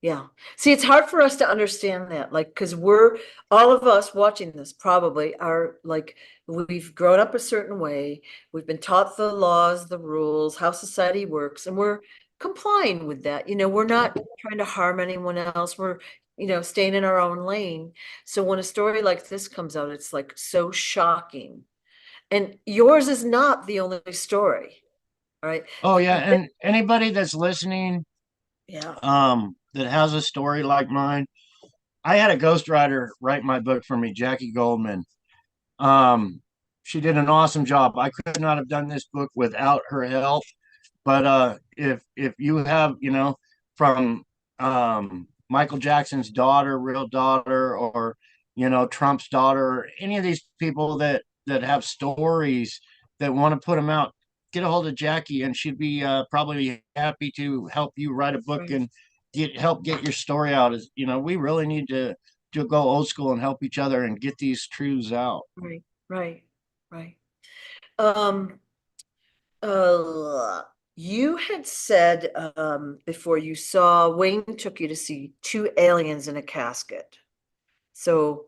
Yeah. See, it's hard for us to understand that, like, because we're all of us watching this probably are like, we've grown up a certain way. We've been taught the laws, the rules, how society works, and we're complying with that. We're not trying to harm anyone else. We're, staying in our own lane. So when a story like this comes out, it's like so shocking. And yours is not the only story. All right. Oh yeah, and anybody that's listening, Yeah. that has a story like mine, I had a ghostwriter write my book for me, Jackie Goldman. Um, she did an awesome job. I could not have done this book without her help. But if you have, you know, from Michael Jackson's daughter, real daughter, or you know, Trump's daughter, or any of these people that have stories that want to put them out, get a hold of Jackie, and she'd be probably happy to help you write a book Right. and help get your story out. Is, you know, we really need to go old school and help each other and get these truths out. Right. Right. Right. Um, you had said before you saw Wayne took you to see two aliens in a casket. So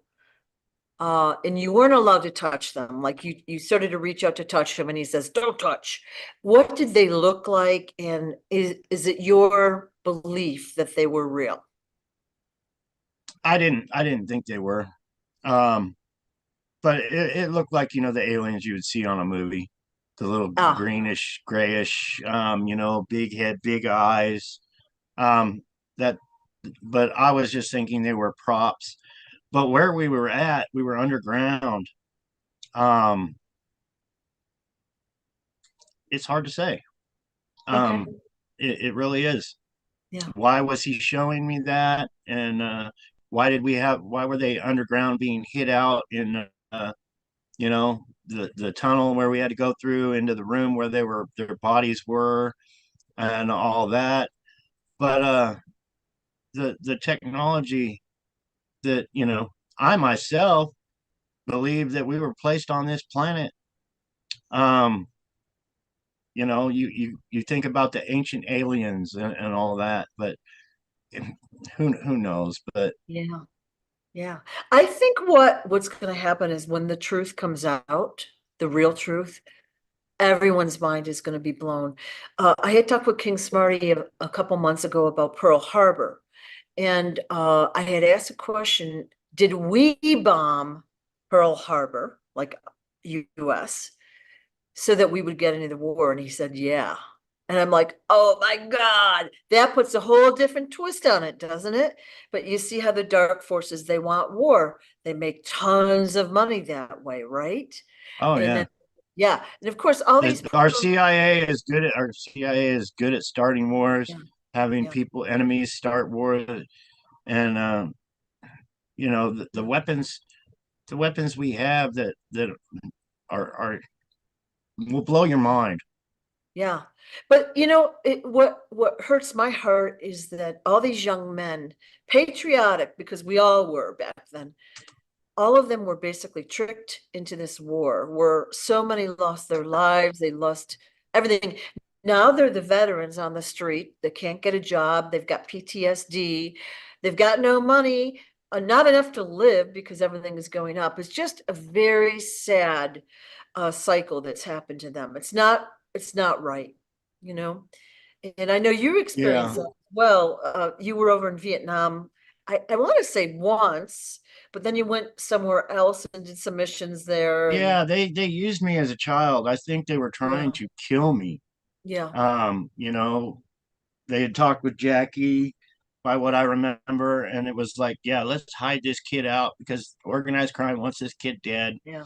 and you weren't allowed to touch them. Like you started to reach out to touch them and he says, "Don't touch." What did they look like? And is it your belief that they were real? I didn't think they were. Um, but it looked like, you know, the aliens you would see on a movie, the little Ah, greenish grayish, you know, big head, big eyes. um that But I was just thinking they were props. But where we were at, we were underground. um it's hard to say. okay. um it really is. Yeah. Why was he showing me that? And why were they underground being hid out in you know, the tunnel where we had to go through into the room where their bodies were, and all that. But the technology that, you know, I myself believe that we were placed on this planet. um you know, you think about the ancient aliens and all that, but who knows? But Yeah. Yeah. I think what's going to happen is when the truth comes out, the real truth, everyone's mind is going to be blown. I had talked with King Smarty a couple months ago about Pearl Harbor, and I had asked a question: did we bomb Pearl Harbor, like U.S., so that we would get into the war? And he said, "Yeah." And I'm like, "Oh my God, that puts a whole different twist on it, doesn't it?" But you see how the dark forces, they want war. They make tons of money that way, right? oh And then yeah. Yeah. And of course, all these Our people, CIA is good at starting wars, yeah, having yeah, people enemies start wars, and the weapons we have that are will blow your mind. yeah. But what hurts my heart is that all these young men, patriotic because we all were back then, all of them were basically tricked into this war where so many lost their lives, they lost everything. Now they're the veterans on the street. They can't get a job. They've got PTSD. They've got no money, not enough to live because everything is going up. It's just a very sad cycle that's happened to them. It's not right, you know. And I know you experienced Yeah, that as well. You were over in Vietnam, I want to say once, but then you went somewhere else and did some missions there. And yeah, they used me as a child. I think they were trying yeah, to kill me. yeah, You know, they had talked with Jackie, by what I remember, and it was like, yeah, let's hide this kid out because organized crime wants this kid dead. yeah,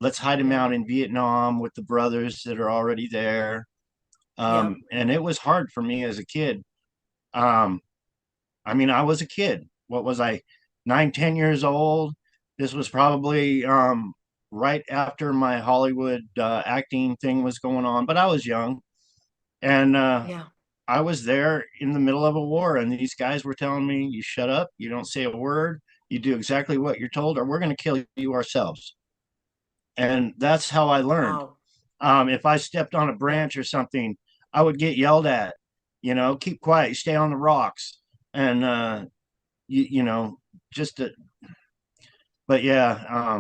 Let's hide him yeah, out in Vietnam with the brothers that are already there. yeah, And it was hard for me as a kid. Um, I mean, I was a kid. What was I, 9, 10 years old? This was probably right after my Hollywood acting thing was going on, but I was young. And yeah, I was there in the middle of a war, and these guys were telling me, you shut up, you don't say a word, you do exactly what you're told, or we're going to kill you ourselves. And that's how I learned. wow, If I stepped on a yeah, branch or something, I would get yelled at, keep quiet, stay on the rocks. And, you know, just, to, but yeah,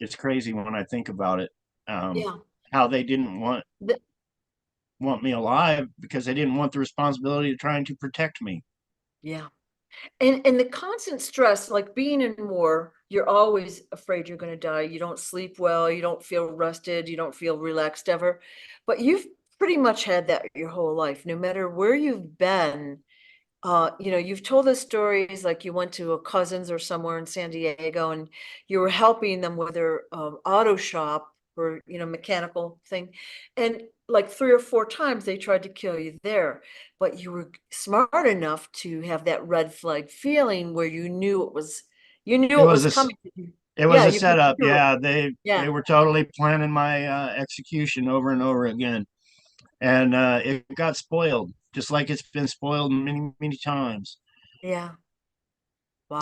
it's crazy when I think about it. Um, yeah, how they didn't the, want me alive because they didn't want the responsibility of trying to protect me. yeah. And the constant stress, like being in war, you're always afraid you're going to die. You don't sleep well, you don't feel rested, you don't feel relaxed ever. But you've pretty much had that your whole life, no matter where you've been. You've told us stories like you went to a cousin's or somewhere in San Diego and you were helping them with their auto shop or, mechanical thing. And like 3 or 4 times they tried to kill you there, but you were smart enough to have that red flag feeling where you knew It it was was a coming. it was Yeah, a you could setup. feel it. Yeah, they Yeah, were totally planning my execution over and over again, and it got spoiled, just like it's been spoiled many many times. yeah.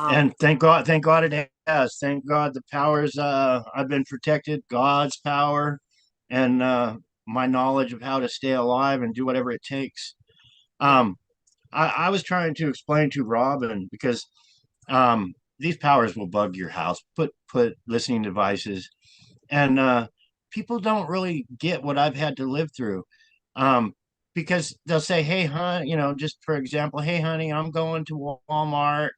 And Wow. thank God it has. Thank God the powers I've been protected, God's power, and my knowledge of how to stay alive and do whatever it takes. Yeah, Um, I was trying to explain to Robin because these powers will bug your house, put listening devices, and people don't really get what I've had to live through. Um, because they'll say, "Hey, hon," just for example, "Hey, honey, I'm going to Walmart."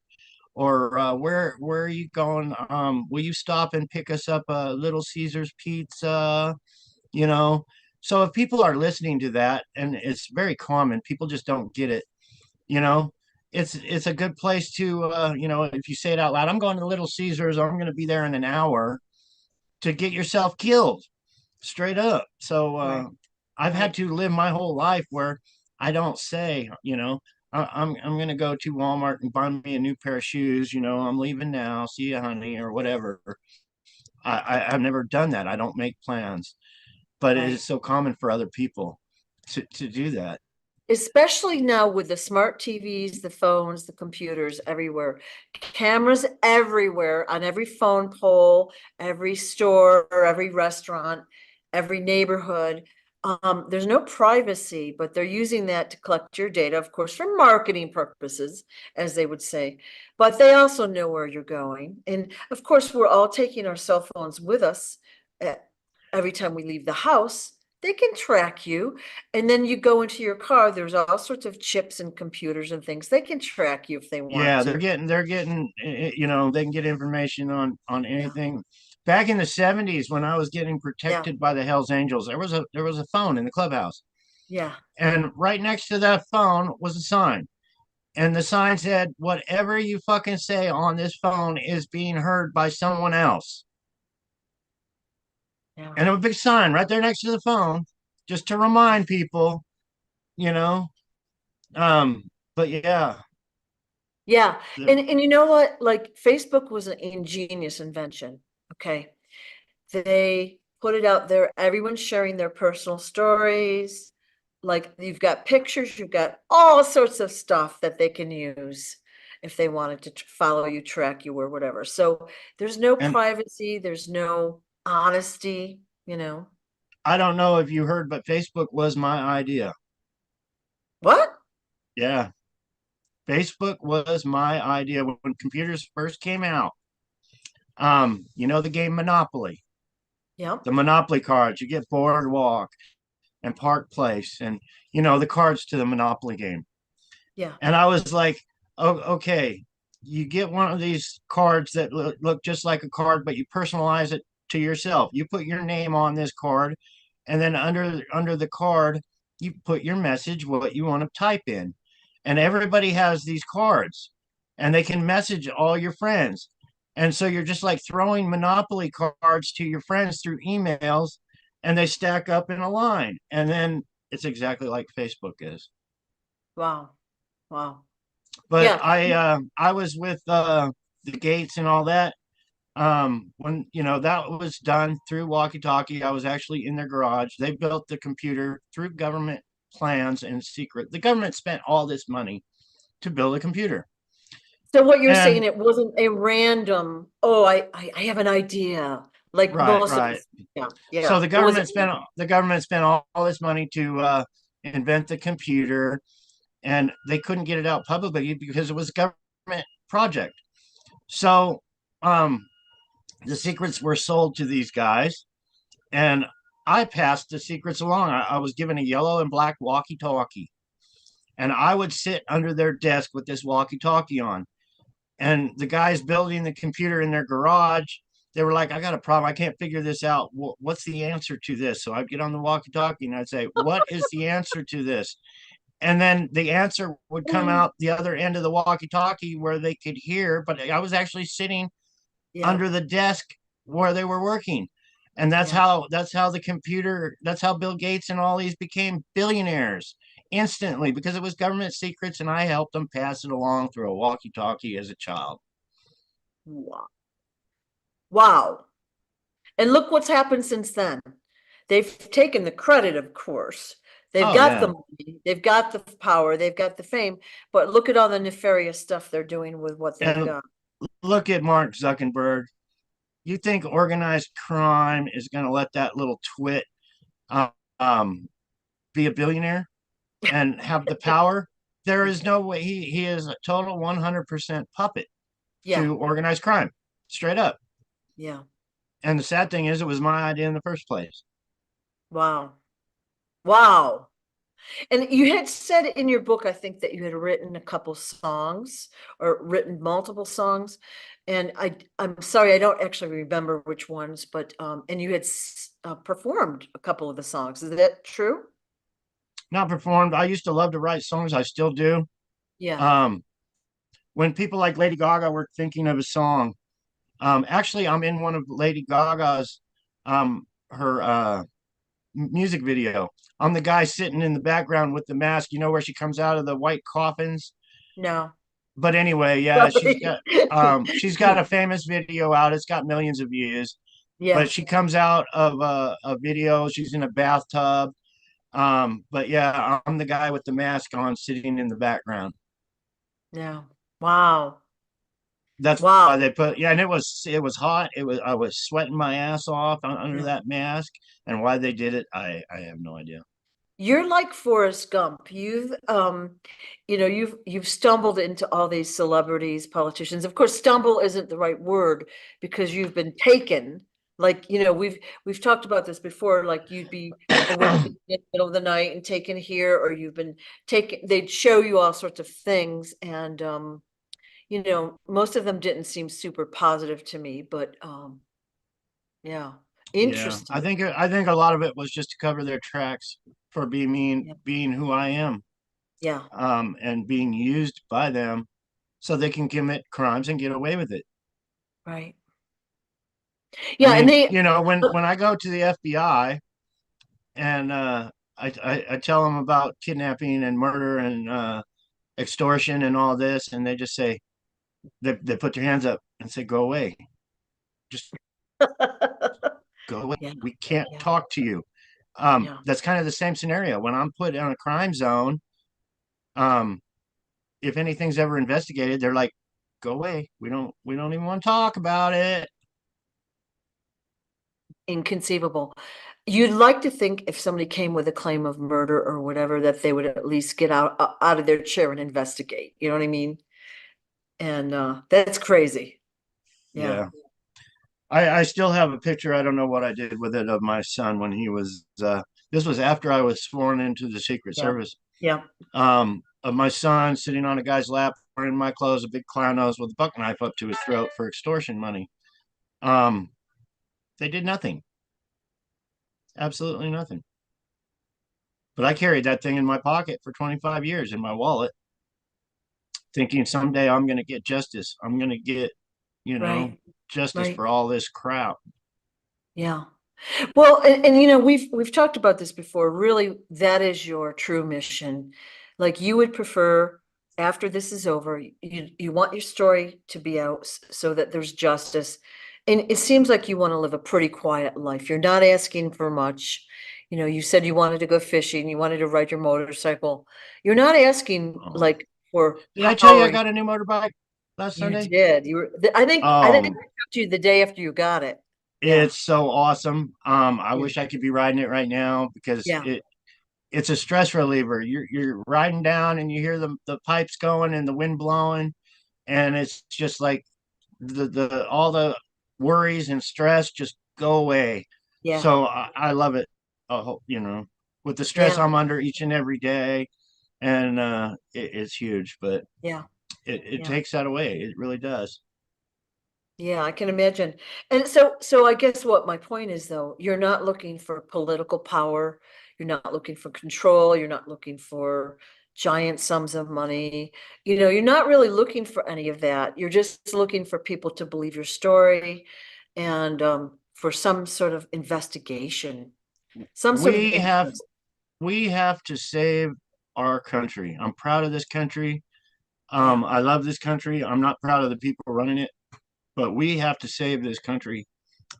Or where are you going? Will you stop and pick us up a Little Caesars pizza? You know. So if people are listening to that, and it's very common, people just don't get it. You know, it's a good place to if you say it out loud, I'm going to Little Caesars. I'm going to be there in an hour to get yourself killed straight up. So right, I've had right. to live my whole life where I don't say, I'm gonna go to Walmart and buy me a new pair of shoes. I'm leaving now. See you, honey, or whatever. I've never done that. I don't make plans, but it is Right. so common for other people to do that. Especially now with the smart TVs, the phones, the computers everywhere, cameras everywhere on every phone pole, every store, every restaurant, every neighborhood. There's no privacy, but they're using that to collect your data, of course, for marketing purposes, as they would say. But they also know where you're going. And of course, we're all taking our cell phones with us every time we leave the house. They can track you. And then you go into your car, there's all sorts of chips and computers and things. They can track you if they want Yeah, to. they're getting they can get information on Yeah. anything. Back in the 70s, when I was getting Yeah. protected by the Hells Angels, there was a phone in the clubhouse, Yeah. and right next to that phone was a sign. And the sign said, "Whatever you fucking say on this phone is being heard by someone else." Yeah. and a big sign right there next to the phone, just to remind people, you know. But yeah, Yeah. the, And you know what? Like Facebook was an ingenious invention. Okay. They put it out there. Everyone's sharing their personal stories. Like you've got pictures, you've got all sorts of stuff that they can use if they wanted to follow you, track you, or whatever. So there's no and privacy, there's no honesty, you know. I don't know if you heard, but Facebook was my idea. What? Yeah, Facebook was my idea when computers first came out. The game Monopoly, Yeah. the Monopoly cards. You get Boardwalk and Park Place, and the cards to the Monopoly game. Yeah. And I was like, oh, okay, you get one of these cards that look just like a card, but you personalize it to yourself. You put your name on this card, and then under the card, you put your message, what you want to type in. And everybody has these cards, and they can message all your friends. And so you're just like throwing Monopoly cards to your friends through emails, and they stack up in a line. And then it's exactly like Facebook is. Wow. Wow. But Yeah. I was with the Gates and all that. When that was done through walkie-talkie, I was actually in their garage. They built the computer through government plans and secret. The government spent all this money to build a computer. So what you're saying, And it wasn't a random, oh, I have an idea. Like right, most of right. us. Yeah. So Yeah. It wasn't. the government spent all this money to invent the computer, and they couldn't get it out publicly because it was a government project. So um, the secrets were sold to these guys, and I passed the secrets along. I was given a yellow and black walkie-talkie, and I would sit under their desk with this walkie-talkie on. And the guys building the computer in their garage, they were like, "I got a problem. I can't figure this out. What's the answer to this?" So I'd get on the walkie-talkie and I'd say, "What is the answer to this?" And then the answer would come out the other end of the walkie-talkie where they could hear, but I was actually sitting Yeah. under the desk where they were working. And Yeah. that's how Bill Gates and all these became billionaires instantly, because it was government secrets and I helped them pass it along through a walkie-talkie as a child. Wow. Wow. And look what's happened since then. They've taken the credit, of course. They've Oh got yeah. the money, they've got the power, they've got the fame, but look at all the nefarious stuff they're doing with what they've And got. look at Mark Zuckerberg. You think organized crime is going to let that little twit um, um, be a billionaire and have the power? There is no way. He is a total 100% puppet Yeah. to organized crime, straight up. Yeah. And the sad thing is, it was my idea in the first place. Wow. Wow. And you had said in your book, I think, that you had written a couple songs or written multiple songs. And I'm sorry, I don't actually remember which ones, but and you had performed a couple of the songs. Is that true? Not performed. I used to love to write songs. I still do. Yeah. Um, when people like Lady Gaga were thinking of a song, actually, I'm in one of Lady Gaga's her music video. I'm the guy sitting in the background with the mask. You know where she comes out of the white coffins. No. But anyway, yeah, Sorry. she's got a famous video out. It's got millions of views. Yeah. But she comes out of a video. She's in a bathtub. But yeah, I'm the guy with the mask on, sitting in the background. Yeah. Wow. That's why Wow. they put, yeah, and it was hot. I was sweating my ass off under Yeah. that mask, and why they did it, I have no idea. You're like Forrest Gump. You've stumbled into all these celebrities, politicians. Of course, stumble isn't the right word because you've been taken. Like, we've talked about this before, like you'd be awakened in the middle of the night and taken here, or you've been taken, they'd show you all sorts of things. And most of them didn't seem super positive to me, but yeah, Yeah, I interesting. think I think a lot of it was just to cover their tracks for Yeah. being who I am, Yeah. and being used by them so they can commit crimes and get away with it. Right. I Yeah, and mean, they, when I go to the FBI and I tell them about kidnapping and murder and extortion and all this, and they just say they put their hands up and say, "Go away, just go away. yeah, We can't yeah, talk to you." yeah. That's kind of the same scenario when I'm put in a crime zone. Um, if anything's ever investigated, they're like, "Go away. We don't even want to talk about it." Inconceivable. You'd like to think if somebody came with a claim of murder or whatever, that they would at least get out of their chair and investigate. You know what I mean? And that's crazy. Yeah. Yeah. I still have a picture. I don't know what I did with it of my son when he was. This was after I was sworn into the Secret Yeah. Service. Yeah. Of my son sitting on a guy's lap wearing my clothes, a big clown nose with a buck knife up to his throat for extortion money. Um, they did nothing, absolutely nothing. But I carried that thing in my pocket for 25 years in my wallet, thinking someday I'm going to get justice. I'm going to get, you know, Right. justice Right. for all this crap. Yeah. Well, and we've talked about this before. Really, that is your true mission. Like you would prefer after this is over, you want your story to be out so that there's justice. And it seems like you want to live a pretty quiet life. You're not asking for much. You said you wanted to go fishing, you wanted to ride your motorcycle. You're not asking Oh, like for did I tell you I power. got a new motorbike last You Sunday? did. I think I Oh, talked to you the day after you got it. Yeah. it's so awesome. I Yeah. wish I could be riding it right now because Yeah. it's a stress reliever. You're riding down and you hear the pipes going and the wind blowing, and it's just like the all the worries and stress just go away. Yeah. So I love it. With the stress Yeah. I'm under each and every day, and it's huge, but Yeah. it Yeah. takes that away. It really does. Yeah, I can imagine. And so I guess what my point is though, you're not looking for political power, you're not looking for control, you're not looking for giant sums of money. You're not really looking for any of that. You're just looking for people to believe your story and for some sort of investigation, some sort of We have interest. we have to save our country. I'm proud of this country. Yeah. I love this country. I'm not proud of the people running it, but we have to save this country,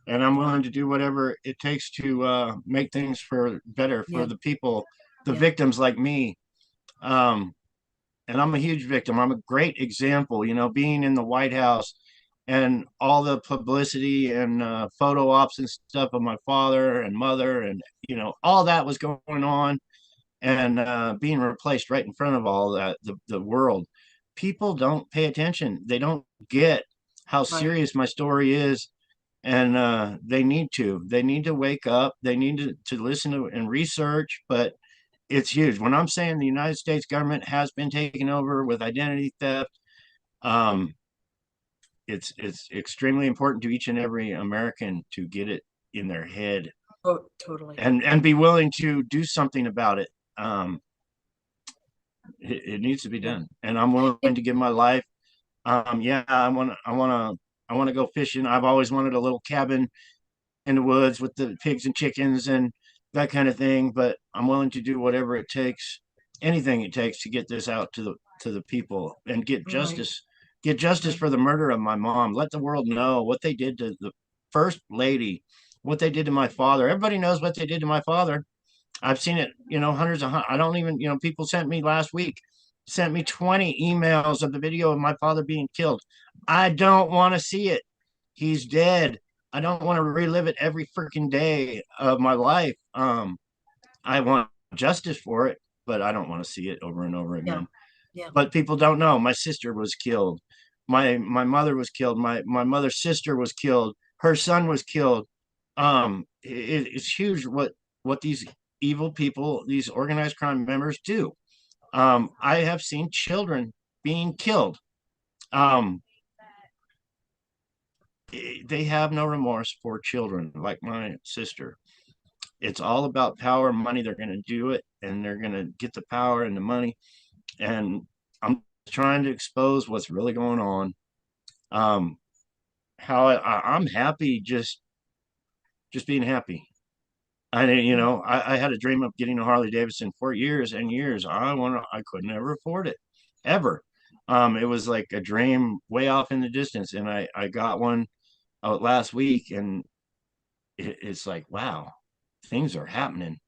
and I'm Yeah. willing to do whatever it takes to make things for better for Yeah. the people, the Yeah. victims like me. Um, and I'm a huge victim. I'm a great example, being in the White House and all the publicity and photo ops and stuff of my father and mother, and all that was going on, and being replaced right in front of all that, the world. People don't pay attention. They don't get how Right. serious my story is, and they need to wake up. They need to listen to and research. But it's huge when I'm saying the United States government has been taken over with identity theft. um it's extremely important to each and every American to get it in their head, Oh, totally. and be willing to do something about it. It needs to be Yeah. done, and I'm willing to give my life. Yeah, I want to go fishing. I've always wanted a little cabin in the woods with the pigs and chickens and that kind of thing, but I'm willing to do whatever it takes, anything it takes to get this out to the people and get Right. justice. Get justice Right. for the murder of my mom. Let the world know what they did to the first lady, what they did to my father. Everybody knows what they did to my father. I've seen it, hundreds of, I don't even, people sent me last week, sent me 20 emails of the video of my father being killed. I don't want to see it. He's dead. I don't want to relive it every freaking day of my life. I want justice for it, but I don't want to see it over and over Yeah. again. Yeah. But people don't know. My sister was killed. My mother was killed. My mother's sister was killed. Her son was killed. It's huge what these evil people, these organized crime members do. I have seen children being killed. Um, they have no remorse for children like my sister. It's all about power and money. They're going to do it, and they're going to get the power and the money. And I'm trying to expose what's really going on. Um, how I'm happy just just being happy. I didn't, I had a dream of getting a Harley Davidson for years and years. I could never afford it ever. It was like a dream way off in the distance. And I got one out last week, and it's like, wow, things are happening,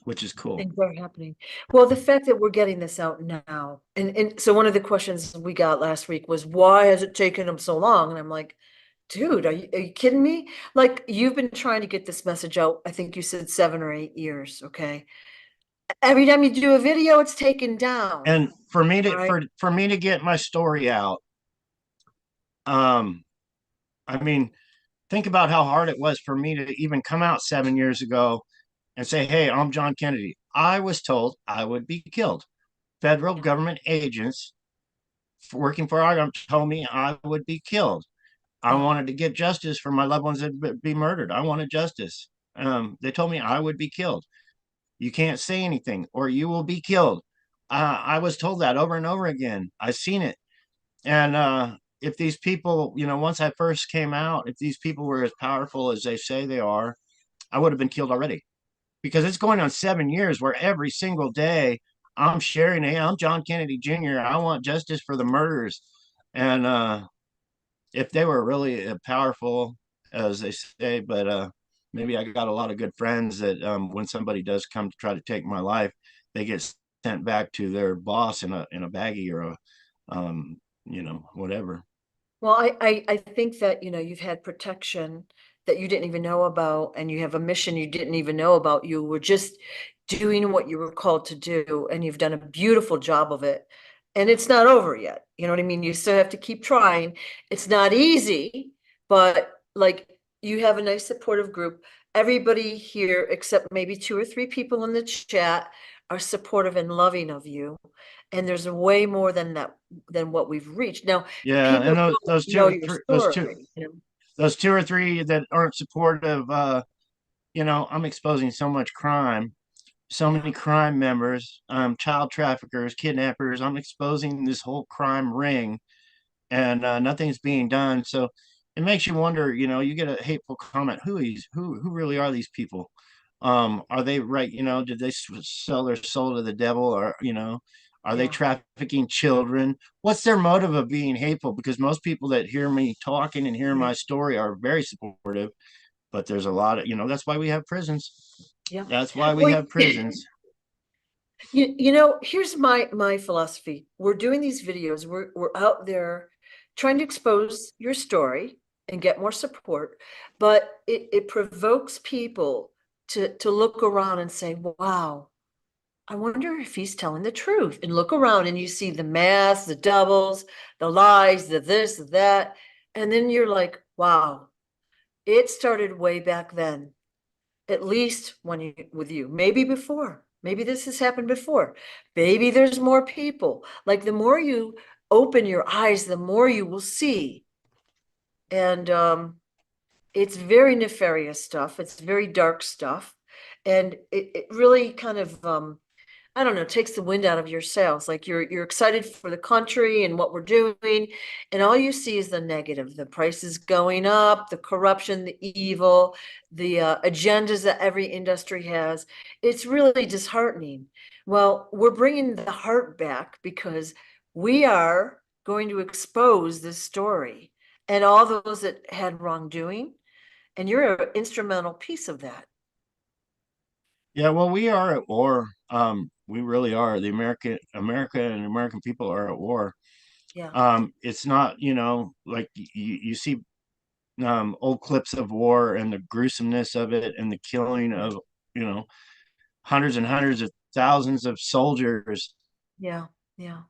which is cool. Things are happening. Well, the fact that we're getting this out now, and so one of the questions we got last week was, why has it taken them so long? And I'm like, dude, are you kidding me? Like, you've been trying to get this message out, I think you said 7 or 8 years, okay? Every time you do a video, it's taken down, And for me to right? for me to get my story out, um, I mean, think about how hard it was for me to even come out 7 years ago and say, "Hey, I'm John Kennedy." I was told I would be killed. Federal Yeah, government agents working for our told me I would be killed. I yeah, wanted to get justice for my loved ones that be murdered. I wanted justice. They told me I would be killed. You can't say anything or you will be killed. I was told that over and over again. I've seen it. And if these people, once I first came out, if these people were as powerful as they say they are, I would have been killed already, because it's going on 7 years where every single day I'm sharing, hey, I'm John Kennedy Jr. I want justice for the murders. And if they were really powerful as they say, but maybe I got a lot of good friends that when somebody does come to try to take my life, they get sent back to their boss in a baggie or a whatever. well, I think that, you've had protection that you didn't even know about, and you have a mission you didn't even know about. You were just doing what you were called to do, and you've done a beautiful job of it. And it's not over yet. You know what I mean? You still have to keep trying. It's not easy, but like, you have a nice supportive group. Everybody here, except maybe 2 or 3 people in the chat, are supportive and loving of you. And there's way more than that, than what we've reached. Now, Yeah, people and those, don't those two know or your three, story, you know? those 2 or 3 that aren't supportive, I'm exposing so much crime, so Yeah, many crime members, child traffickers, kidnappers. I'm exposing this whole crime ring, and nothing's being done. So it makes you wonder. You get a hateful comment. Who really are these people? Are they right? Did they sell their soul to the devil, or are they yeah, trafficking children? What's their motive of being hateful? Because most people that hear me talking and hear my right, story are very supportive, but there's a lot of that's why we have prisons. yeah. That's why we Well, have prisons. here's my philosophy. We're doing these videos. We're out there trying to expose your story and get more support, but it provokes people to look around and say, wow, I wonder if he's telling the truth. And look around and you see the math, the doubles, the lies, the this, the that. And then you're like, wow, it started way back then. At least when you with you, maybe before, maybe this has happened before, maybe there's more people. Like, the more you open your eyes, the more you will see. And it's very nefarious stuff, it's very dark stuff, and it really kind of I don't know, takes the wind out of your sails. Like, you're excited for the country and what we're doing, and all you see is the negative, the prices going up, the corruption, the evil, the agendas that every industry has. It's really disheartening. Well, we're bringing the heart back because we are going to expose this story and all those that had wrongdoing, and you're an instrumental piece of that. Yeah, well, we are at war. We really are. The America and American people are at war. Yeah, It's not, like you see old clips of war and the gruesomeness of it and the killing yeah, of, you know, hundreds and hundreds of thousands of soldiers. yeah, yeah.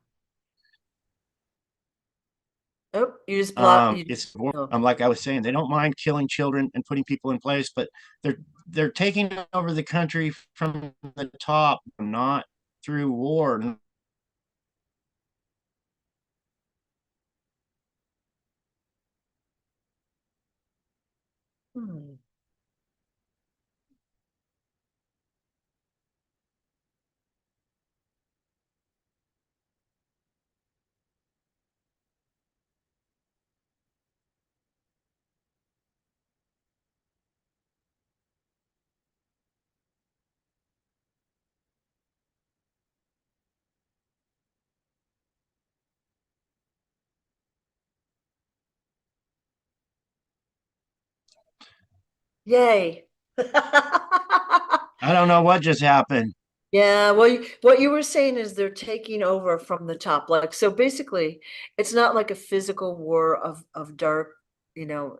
Oh, you just block you. It's war. Oh. Like I was saying, they don't mind killing children and putting people in place, but they're taking over the country from the top, not through war. Hmm. Yay. I don't know what just happened. Yeah, well, what you were saying is they're taking over from the top. Like, so basically, it's not like a physical war of dark, you know,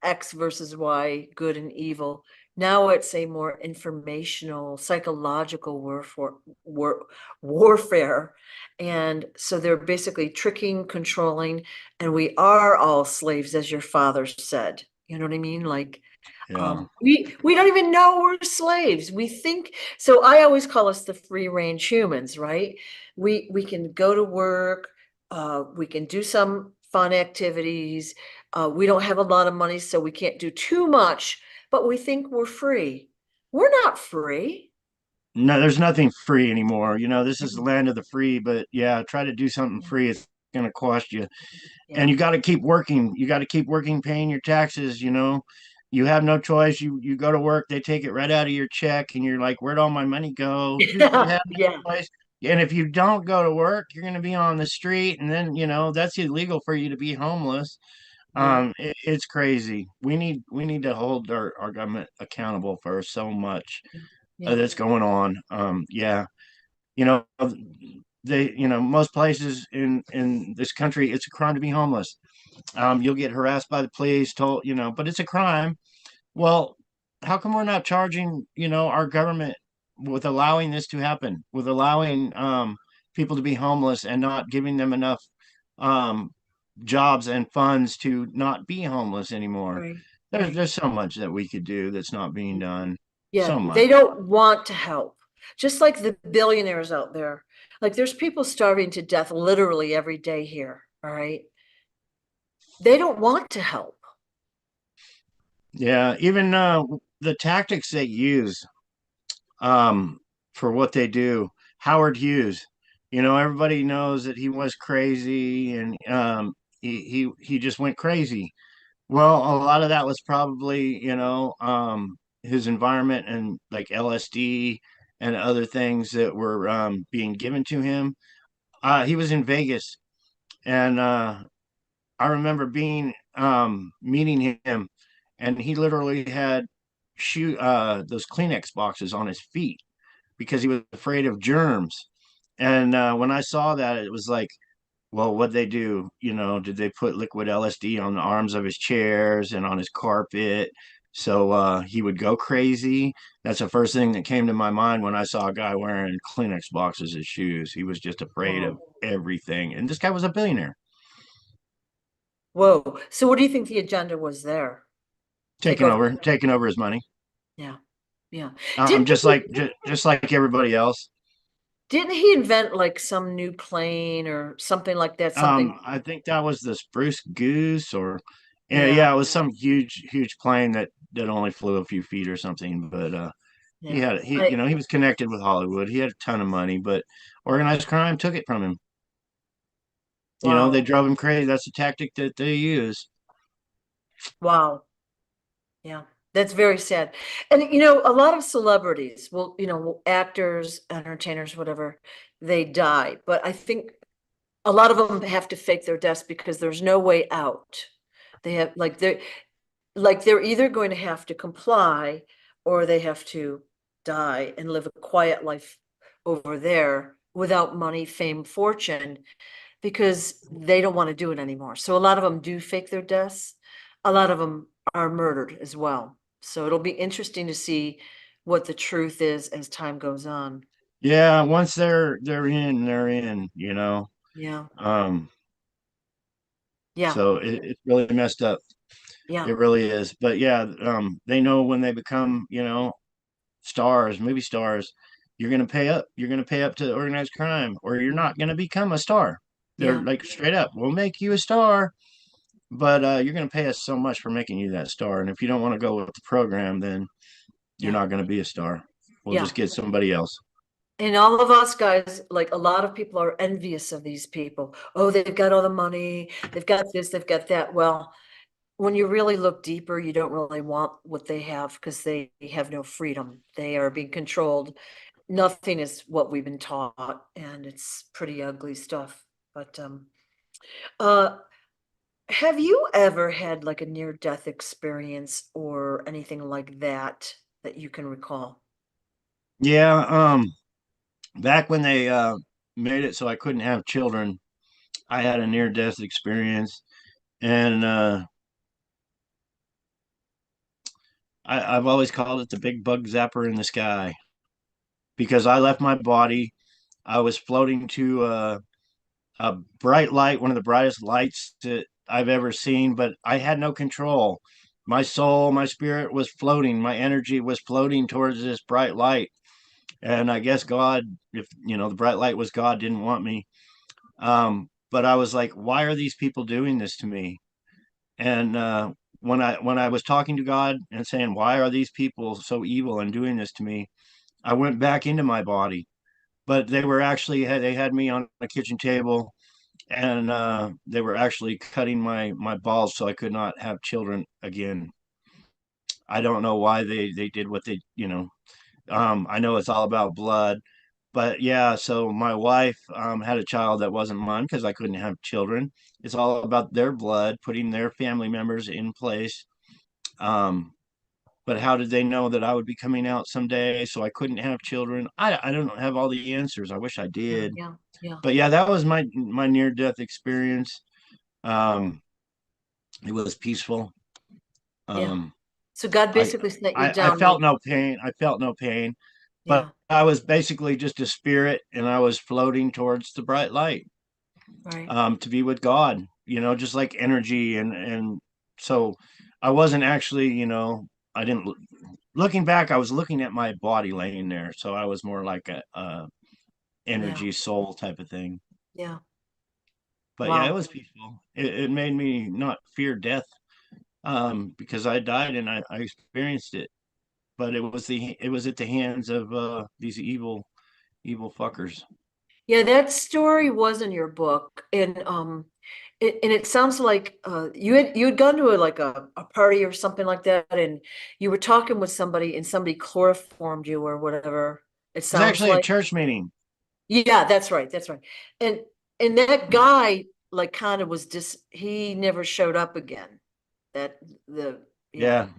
X versus Y, good and evil. Now it's a more informational, psychological warfare. And so they're basically tricking, controlling, and we are all slaves, as your father said. You know what I mean? Like, Yeah. we don't even know we're slaves. We think so. I always call us the free range humans, right? We can go to work, we can do some fun activities. We don't have a lot of money, so we can't do too much, but we think we're free. We're not free. No, there's nothing free anymore. This is the Mhm. land of the free, but yeah, try to do something free. It's going to cost you. And Yeah. you got to keep working. You got to keep working, paying your taxes. You have no choice. You go to work, they take it right out of your check, and you're like, where'd all my money go? You Yeah. have Yeah. no choice. And if you don't go to work, you're going to be on the street, and then that's illegal for you to be homeless. Yeah. It's crazy. We need to hold our government accountable for so much Yeah. that's going on. Yeah, you know most places in this country, it's a crime to be homeless. You'll get harassed by the police, but it's a crime. Well, how come we're not charging, our government with allowing this to happen, with allowing people to be homeless and not giving them enough um, jobs and funds to not be homeless anymore? Right. There's Right. there's so much that we could do that's not being done. Yeah, So they much. don't want to help. Just like the billionaires out there. Like there's people starving to death literally every day here. All right. They don't want to help. Yeah, even the tactics they use um, for what they do. Howard Hughes, everybody knows that he was crazy, and he just went crazy. Well, a lot of that was probably, his environment and like LSD and other things that were being given to him. He was in Vegas, and I remember being meeting him, and he literally had shoe those Kleenex boxes on his feet because he was afraid of germs. And when I saw that, it was like, well, what'd they do? Did they put liquid LSD on the arms of his chairs and on his carpet so he would go crazy? That's the first thing that came to my mind when I saw a guy wearing Kleenex boxes as shoes. He was just afraid of Whoa. everything. And this guy was a billionaire, Whoa. So what do you think the agenda was there? Take taking over. over, taking over his money. Yeah. Yeah. Um, Didn't just he, like just like everybody else. didn't he invent like some new plane or something like that? Something. I think that was the Spruce Goose, or yeah, Yeah. yeah, it was some huge plane that only flew a few feet or something. But he Yeah. had he I, you know he was connected with Hollywood. He had a ton of money, but organized crime took it from him. They wow. drove him crazy. That's the tactic that they use. Wow. Yeah, that's very sad. And a lot of celebrities, well, actors, entertainers, whatever, they die. But I think a lot of them have to fake their deaths because there's no way out. They have they're either going to have to comply or they have to die and live a quiet life over there without money, fame, fortune, because they don't want to do it anymore. So a lot of them do fake their deaths. A lot of them are murdered as well. So it'll be interesting to see what the truth is as time goes on. Yeah, once they're in, they're in. Yeah. Um, Yeah. so it's really messed up. Yeah. It really is. But yeah, they know when they become, stars, movie stars, you're going to pay up. You're going to pay up to organized crime, or you're not going to become a star. They're Yeah. like straight up, we'll make you a star, but you're going to pay us so much for making you that star. And if you don't want to go with the program, then you're Yeah. not going to be a star. We'll Yeah. just get somebody else. And all of us guys, like a lot of people are envious of these people. Oh, they've got all the money, they've got this, they've got that. Well, when you really look deeper, you don't really want what they have because they have no freedom. They are being controlled. Nothing is what we've been taught, and it's pretty ugly stuff. But uh Have you ever had like a near-death experience or anything like that that you can recall? Yeah, back when they made it so I couldn't have children, I had a near death experience, and I've always called it the big bug zapper in the sky because I left my body. I was floating to a bright light, one of the brightest lights that I've ever seen, but I had no control. My soul, my spirit was floating, my energy was floating towards this bright light. And I guess God, if the bright light was God, didn't want me. But I was like, why are these people doing this to me? And when I was talking to God and saying, why are these people so evil and doing this to me? I went back into my body, but they had me on a kitchen table, and they were actually cutting my balls so I could not have children again. I don't know why they did what they. I know it's all about blood, but yeah. So my wife had a child that wasn't mine because I couldn't have children. It's all about their blood, putting their family members in place. Um, but how did they know that I would be coming out someday so I couldn't have children? I don't have all the answers. I wish I Yeah, did. yeah, yeah, But yeah, that was my near death experience. Um, it was peaceful. yeah. Um, So God I, basically set you I down felt like, no pain. I felt no pain, but yeah, I was basically just a spirit, and I was floating towards the bright light, right. to be with God. Just like energy, and so I wasn't actually, I didn't. Looking back, I was looking at my body laying there, so I was more like a Yeah, energy soul type of thing. yeah. But yeah, it Wow. was peaceful. It made me not fear death, because I died and I experienced it. But it was at the hands of these evil fuckers. Yeah, that story was in your book, and it sounds like you had gone to a party or something like that, and you were talking with somebody, and somebody chloroformed you or whatever. It It was sounds actually a like. church meeting. Yeah, that's right, that's right. And that guy like kind of was he never showed up again. That the yeah, Yeah,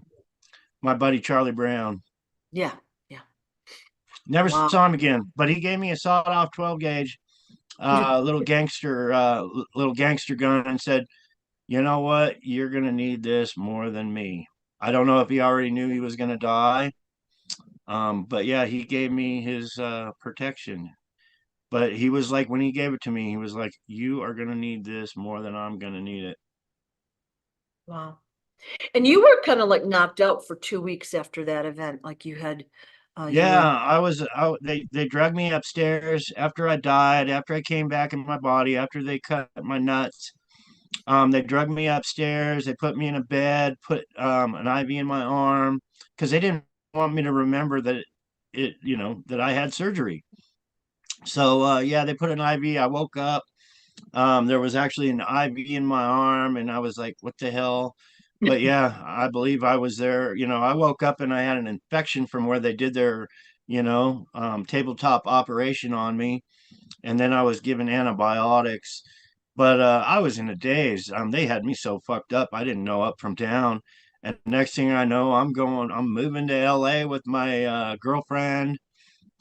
my buddy Charlie Brown. yeah, yeah. Never Wow. saw him again, but he gave me a sawed-off 12 gauge, little gangster gun, and said, "You know what? You're gonna need this more than me." I don't know if he already knew he was gonna die, but yeah, he gave me his protection. But he was like, when he gave it to me, he was like, "You are gonna need this more than I'm gonna need it." Wow. And you were kind of like knocked out for 2 weeks after that event. Like you Yeah, were, they dragged me upstairs after I died, after I came back in my body, after they cut my nuts. They drugged me upstairs. They put me in a bed, put an IV in my arm because they didn't want me to remember that I had surgery. So yeah, they put an IV. I woke up. There was actually an IV in my arm, and I was like, "What the hell?" But yeah, I believe I was there. I woke up and I had an infection from where they did their, tabletop operation on me, and then I was given antibiotics. But I was in a daze. They had me so fucked up, I didn't know up from down. And next thing I know, I'm moving to LA with my girlfriend,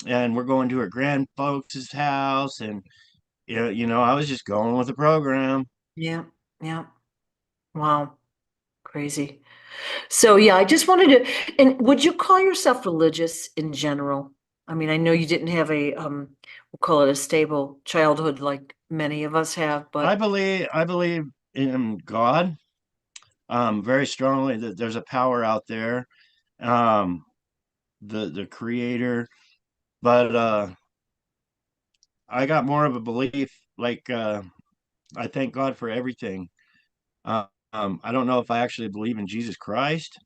and we're going to her grand folks' house. And, I was just going with the program. yeah, yeah. Wow. Crazy. So yeah, I just wanted to, and would you call yourself religious in general? I mean, I know you didn't have we'll call it a stable childhood like many of us have, but I believe in God, very strongly, that there's a power out there, um, the creator. But I got more of a belief, like, I thank God for everything. I don't know if I actually believe in Jesus Christ,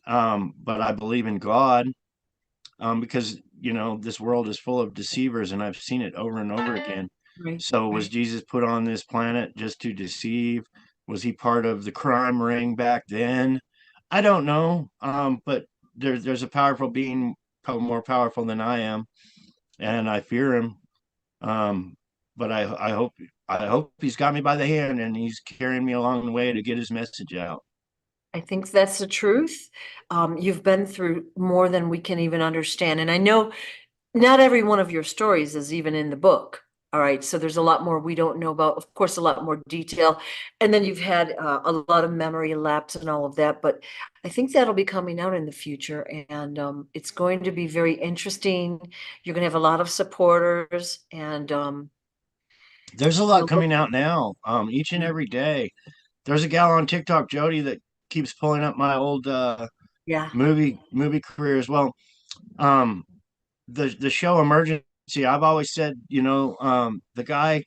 but I believe in God, because this world is full of deceivers, and I've seen it over and over again. right, So was right. Jesus put on this planet just to deceive? Was he part of the crime ring back then? I don't know, but there's a powerful being, more powerful than I am, and I fear him. Um, but I hope I hope he's got me by the hand and he's carrying me along the way to get his message out. I think that's the truth. You've been through more than we can even understand. And I know not every one of your stories is even in the book. All right. So there's a lot more we don't know about, of course, a lot more detail. And then you've had a lot of memory lapse and all of that. But I think that'll be coming out in the future. And it's going to be very interesting. You're going to have a lot of supporters. And There's a lot you'll look, coming out now, each and every day. There's a gal on TikTok, Jody, that keeps pulling up my old yeah. movie career as well. Um, the show Emergency, I've always said, the guy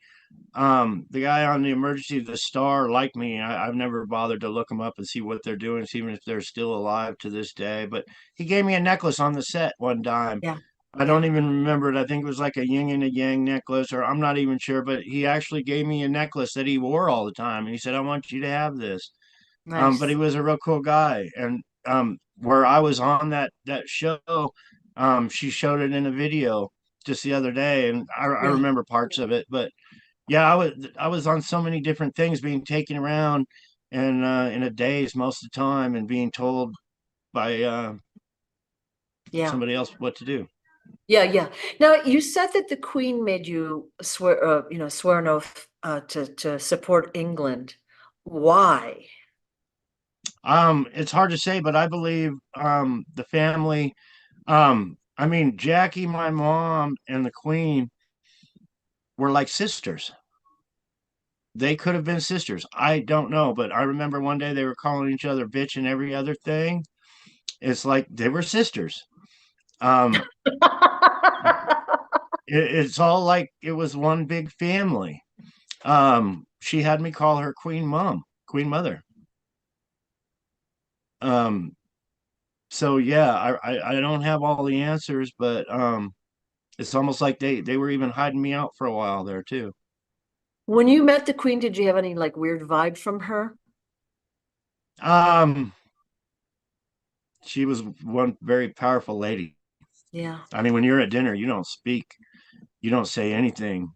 on the Emergency, the star, like me. I've never bothered to look him up and see what they're doing, even if they're still alive to this day. But he gave me a necklace on the set one time. Yeah. I don't Yeah. even remember it. I think it was like a yin and a yang necklace, or I'm not even sure. But he actually gave me a necklace that he wore all the time, and he said, "I want you to have this." But he Nice. was a real cool guy, and where I was on that show, she showed it in a video just the other day, and I Yeah. remember parts of it. But yeah, I was on so many different things, being taken around and in a daze most of the time, and being told by Yeah. somebody else what to do. Yeah, yeah. Now you said that the Queen made you swear, swear an oath to support England. Why? It's hard to say, but I believe the family. I mean, Jackie, my mom, and the Queen were like sisters. They could have been sisters. I don't know, but I remember one day they were calling each other bitch and every other thing. It's like they were sisters. Um, it's all like it was one big family. She had me call her Queen Mom, Queen Mother. Um, so yeah, I don't have all the answers, but it's almost like they were even hiding me out for a while there too. When you met the Queen, did you have any like weird vibe from her? Um, she was one very powerful lady. Yeah. I mean, when you're at dinner, you don't speak, you don't say anything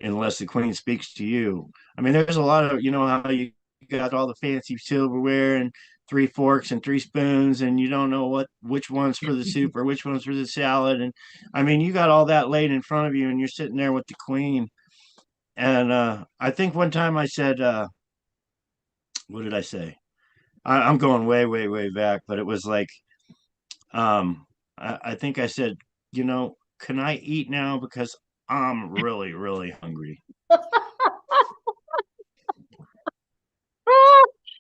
unless the queen speaks to you. I mean, there's a lot of, how you got all the fancy silverware and three forks and three spoons, and you don't know which one's for the soup or which one's for the salad. And I mean, you got all that laid in front of you, and you're sitting there with the queen. And I think one time I said, what did I say? I'm going way, way, way back, but it was like, I think I said, can I eat now because I'm really, really hungry.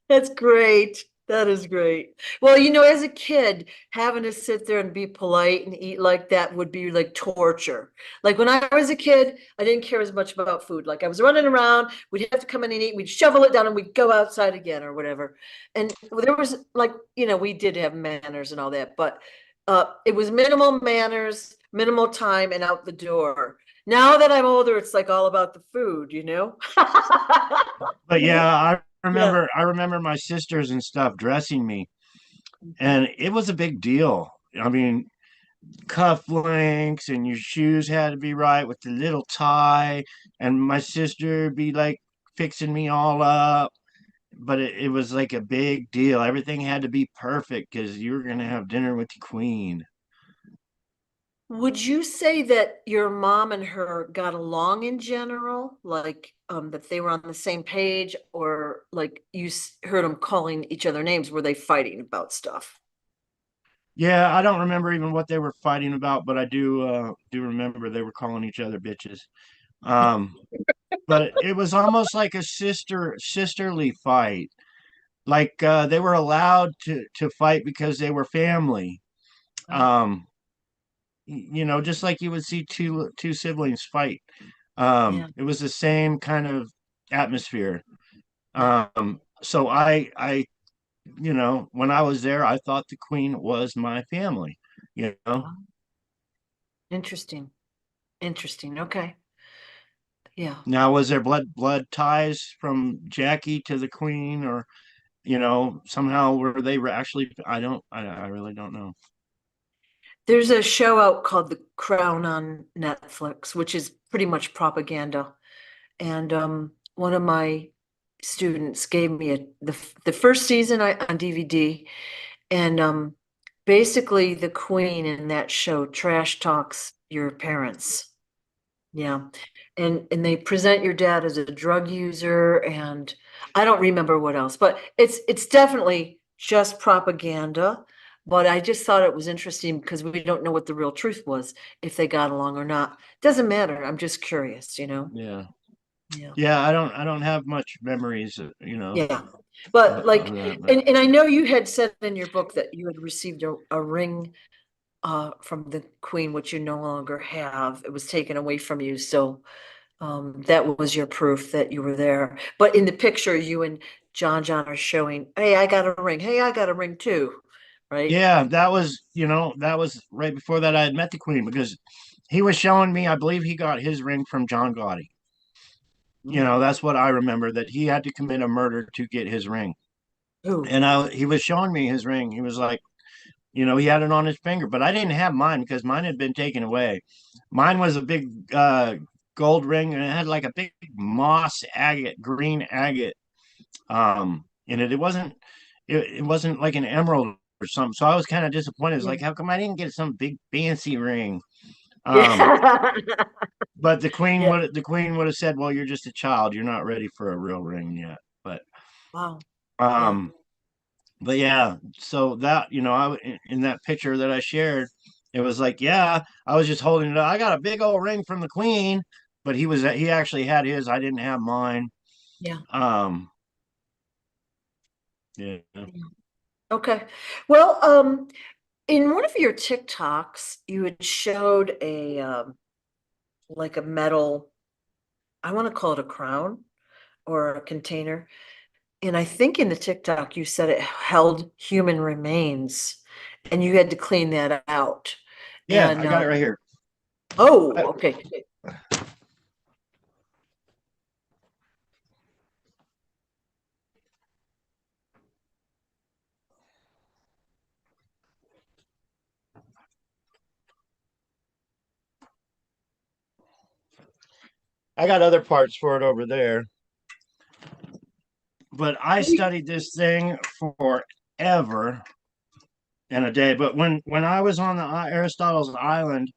That's great. That is great. Well, as a kid, having to sit there and be polite and eat like that would be like torture. Like when I was a kid, I didn't care as much about food. Like I was running around, we'd have to come in and eat, we'd shovel it down and we'd go outside again or whatever. And there was like, we did have manners and all that, but it was minimal manners, minimal time and out the door. Now that I'm older, it's like all about the food. But yeah, I Yeah. remember I remember my sisters and stuff dressing me, and it was a big deal. I mean, cufflinks and your shoes had to be right with the little tie, and my sister would be like fixing me all up. But it was like a big deal. Everything had to be perfect because you were gonna have dinner with the queen. Would you say that your mom and her got along in general, like that they were on the same page, or like you heard them calling each other names? Were they fighting about stuff? Yeah, I don't remember even what they were fighting about, but I do remember they were calling each other bitches. Um, but it was almost like a sisterly fight. Like they were allowed to fight because they were family. Oh, Um, just like you would see two siblings fight. yeah, It was the same kind of atmosphere. yeah. So when I was there, I thought the queen was my family. You know. Oh, interesting. Interesting. Okay. Yeah. Now, was there blood ties from Jackie to the queen, or somehow were they actually? I really don't know. There's a show out called The Crown on Netflix, which is pretty much propaganda. And one of my students gave me the first season on DVD, and basically the queen in that show trash talks your parents. Yeah. And they present your dad as a drug user, and I don't remember what else, but it's definitely just propaganda. But I just thought it was interesting because we don't know what the real truth was, if they got along or not. Doesn't matter. I'm just curious, you know? Yeah. Yeah. Yeah, I don't have much memories, Yeah. But of like, that, but and I know you had said in your book that you had received a ring from the queen, which you no longer have. It was taken away from you. So that was your proof that you were there. But in the picture, you and John are showing, hey, I got a ring. Hey, I got a ring too. Right? yeah, that was right before that I had met the queen because he was showing me, I believe he got his ring from John Gotti. That's what I remember, that he had to commit a murder to get his ring. Ooh. And he was showing me his ring. He was like, he had it on his finger, but I didn't have mine because mine had been taken away. Mine was a big gold ring, and it had like a big moss agate, green agate in it. It wasn't like an emerald or something. So I was kind of disappointed. It's Yeah. like, how come I didn't get some big fancy ring? Um, Yeah. but Yeah. the queen would have said, "Well, you're just a child. You're not ready for a real ring yet." But Wow. Yeah. um, but yeah, so that in that picture that I shared, it was like, yeah, I was just holding it up. I got a big old ring from the queen, but he actually had his. I didn't have mine. Yeah. Um, yeah, Yeah. Okay. Well, in one of your TikToks, you had showed a like a metal, I want to call it a crown or a container. And I think in the TikTok you said it held human remains and you had to clean that out. yeah, And I got it right here. oh, I, okay. I got other parts for it over there, but I studied this thing forever and a day. But when I was on the Aristotle's island,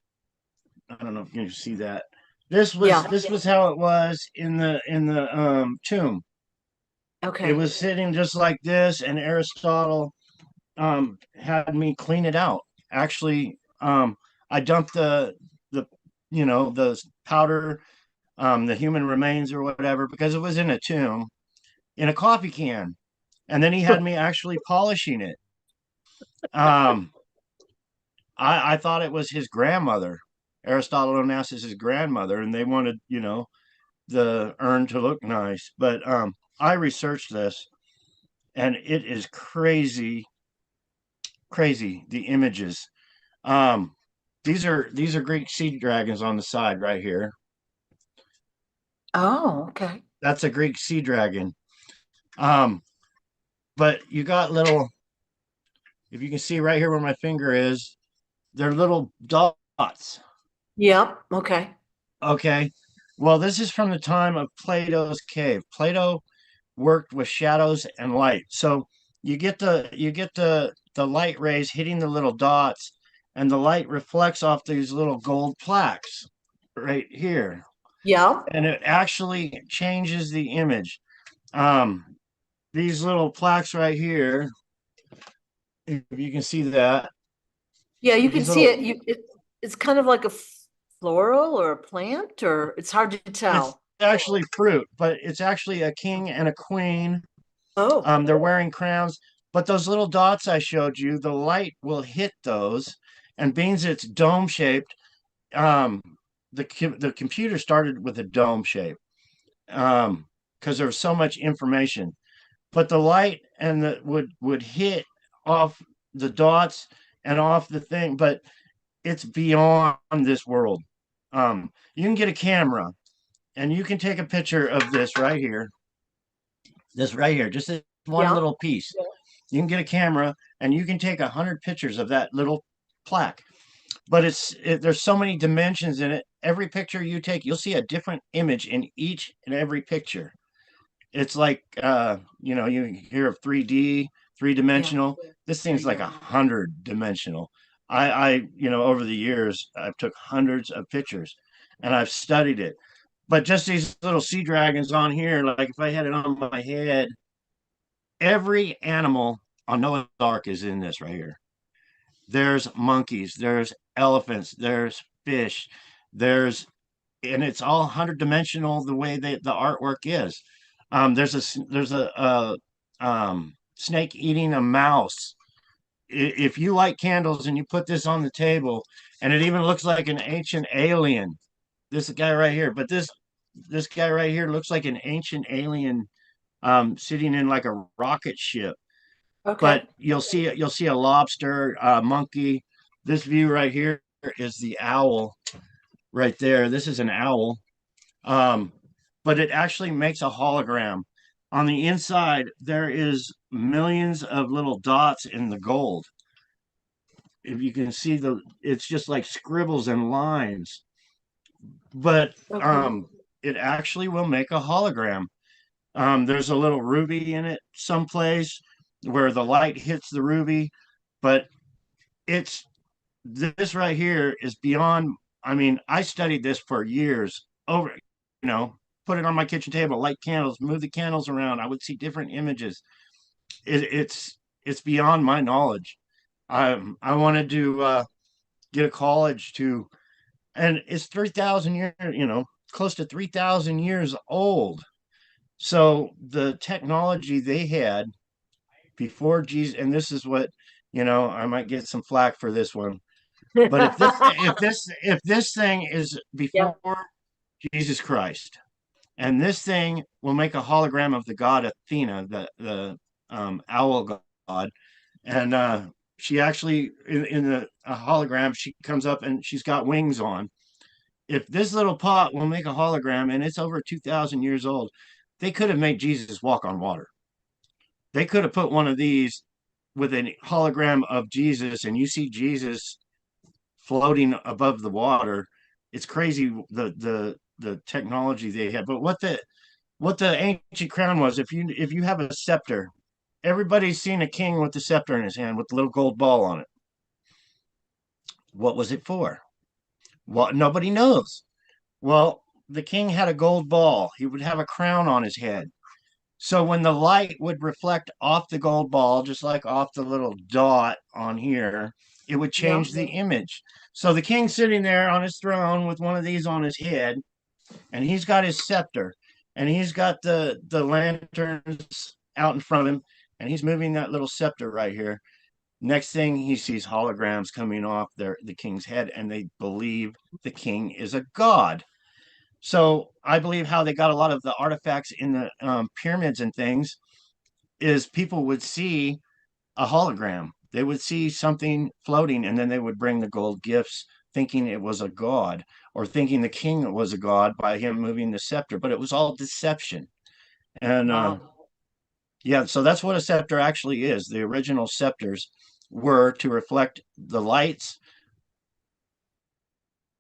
I don't know if you can see that. Yeah. This was how it was in the tomb. It Okay. was sitting just like this, and Aristotle had me clean it out. Actually, I dumped the the powder, the human remains or whatever, because it was in a tomb in a coffee can, and then he had me actually polishing it. Um, I thought it was his grandmother. Aristotle Onassis' his grandmother, and they wanted, the urn to look nice. But I researched this, and it is crazy, crazy the images. Um, these are Greek sea dragons on the side right here. Oh, okay. That's a Greek sea dragon. Um, but you got little, if you can see right here where my finger is, they're little dots. Yep. Okay. Okay. Well, this is from the time of Plato's cave. Plato worked with shadows and light. So you get the light rays hitting the little dots, and the light reflects off these little gold plaques right here, Yeah. and it actually changes the image. Um, these little plaques right here, if you can see that, Yeah, you can these see little it. It's kind of like a floral or a plant, or it's hard to it's tell. actually fruit, but it's actually a king and a queen. Oh, They're wearing crowns, but those little dots I showed you, the light will hit those, and being it's dome shaped, um, the computer started with a dome shape because there was so much information. But the light and the would hit off the dots and off the thing, but it's beyond this world. You can get a camera and you can take a picture of this right here, just this one yeah. little piece. You can get a camera and you can take 100 pictures of that little plaque. But there's so many dimensions in it. every picture you take, you'll see a different image in each and every picture. It's like you hear of 3D, Yeah. three-dimensional. This thing's like Yeah. 100-dimensional. I over the years, I've took hundreds of pictures and I've studied it. But just these little sea dragons on here, like if I had it on my head, every animal on Noah's Ark is in this right here. There's monkeys, there's elephants, there's fish, there's and it's all 100-dimensional the way that the artwork is. There's a snake eating a mouse. If you light candles and you put this on the table, and it even looks like an ancient alien. This guy right here, but this guy right here looks like an ancient alien sitting in like a rocket ship. Okay. But you'll see a lobster, a monkey. This view right here is the owl right there. This is an owl. Um, but it actually makes a hologram. On the inside, there is millions of little dots in the gold. If you can see it's just like scribbles and lines. But Okay. it actually will make a hologram. There's a little ruby in it someplace where the light hits the ruby, but it's this right here is beyond. I mean, I studied this for years over, put it on my kitchen table, light candles, move the candles around. I would see different images. It's beyond my knowledge. I wanted to get a college to, and it's 3,000 years, close to 3,000 years old. So the technology they had before Jesus, and this is what, I might get some flack for this one. But if this thing is Yeah. before Jesus Christ, and this thing will make a hologram of the god Athena, the owl god, and she actually in the a hologram she comes up and she's got wings on. If this little pot will make a hologram and it's over 2,000 years old, they could have made Jesus walk on water. They could have put one of these with a hologram of Jesus, and you see Jesus floating above the water. It's crazy the technology they had. But what the ancient crown was, if you have a scepter, everybody's seen a king with the scepter in his hand with the little gold ball on it. What was it for? Well, nobody knows. Well, the king had a gold ball. He would have a crown on his head. So when the light would reflect off the gold ball, just like off the little dot on here, it would Yeah. change the image. So the king's sitting there on his throne with one of these on his head, and he's got his scepter, and he's got the lanterns out in front of him, and he's moving that little scepter right here. Next thing he sees holograms coming off the king's head, and they believe the king is a god. So I believe how they got a lot of the artifacts in the pyramids and things is people would see a hologram. They would see something floating, and then they would bring the gold gifts, thinking it was a god, or thinking the king was a god by him moving the scepter. But it was all deception. And Wow. yeah, so that's what a scepter actually is. The original scepters were to reflect the lights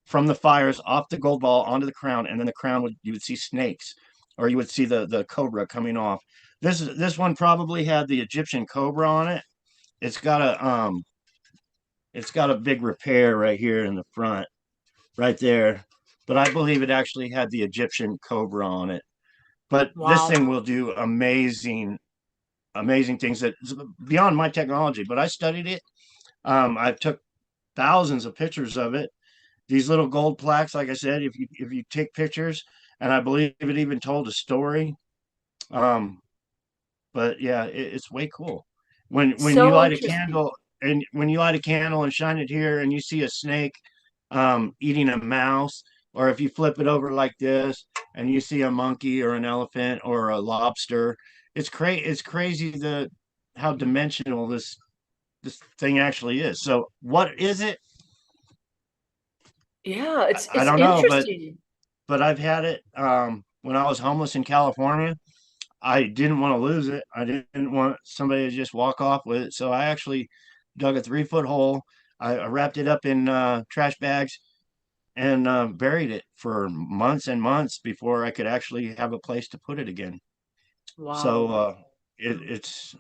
from the fires off the gold ball onto the crown, and then the crown you would see snakes, or you would see the cobra coming off. This one probably had the Egyptian cobra on it. It's got a big repair right here in the front, right there. But I believe it actually had the Egyptian cobra on it. But this Wow. thing will do amazing things that beyond my technology. But I studied it. I took thousands of pictures of it. These little gold plaques, like I said, if you take pictures, and I believe it even told a story. Um, but yeah, it's way cool. When you So light a interesting. candle and when you light a candle and shine it here, and you see a snake eating a mouse, or if you flip it over like this and you see a monkey or an elephant or a lobster, it's crazy how dimensional this thing actually is. So what is it? Yeah, I it's don't know, but interesting. I've had it when I was homeless in California. I didn't want to lose it. I didn't want somebody to just walk off with it. So I actually dug a 3-foot hole. I wrapped it up in trash bags, and buried it for months and months before I could actually have a place to put it again. So Wow. it's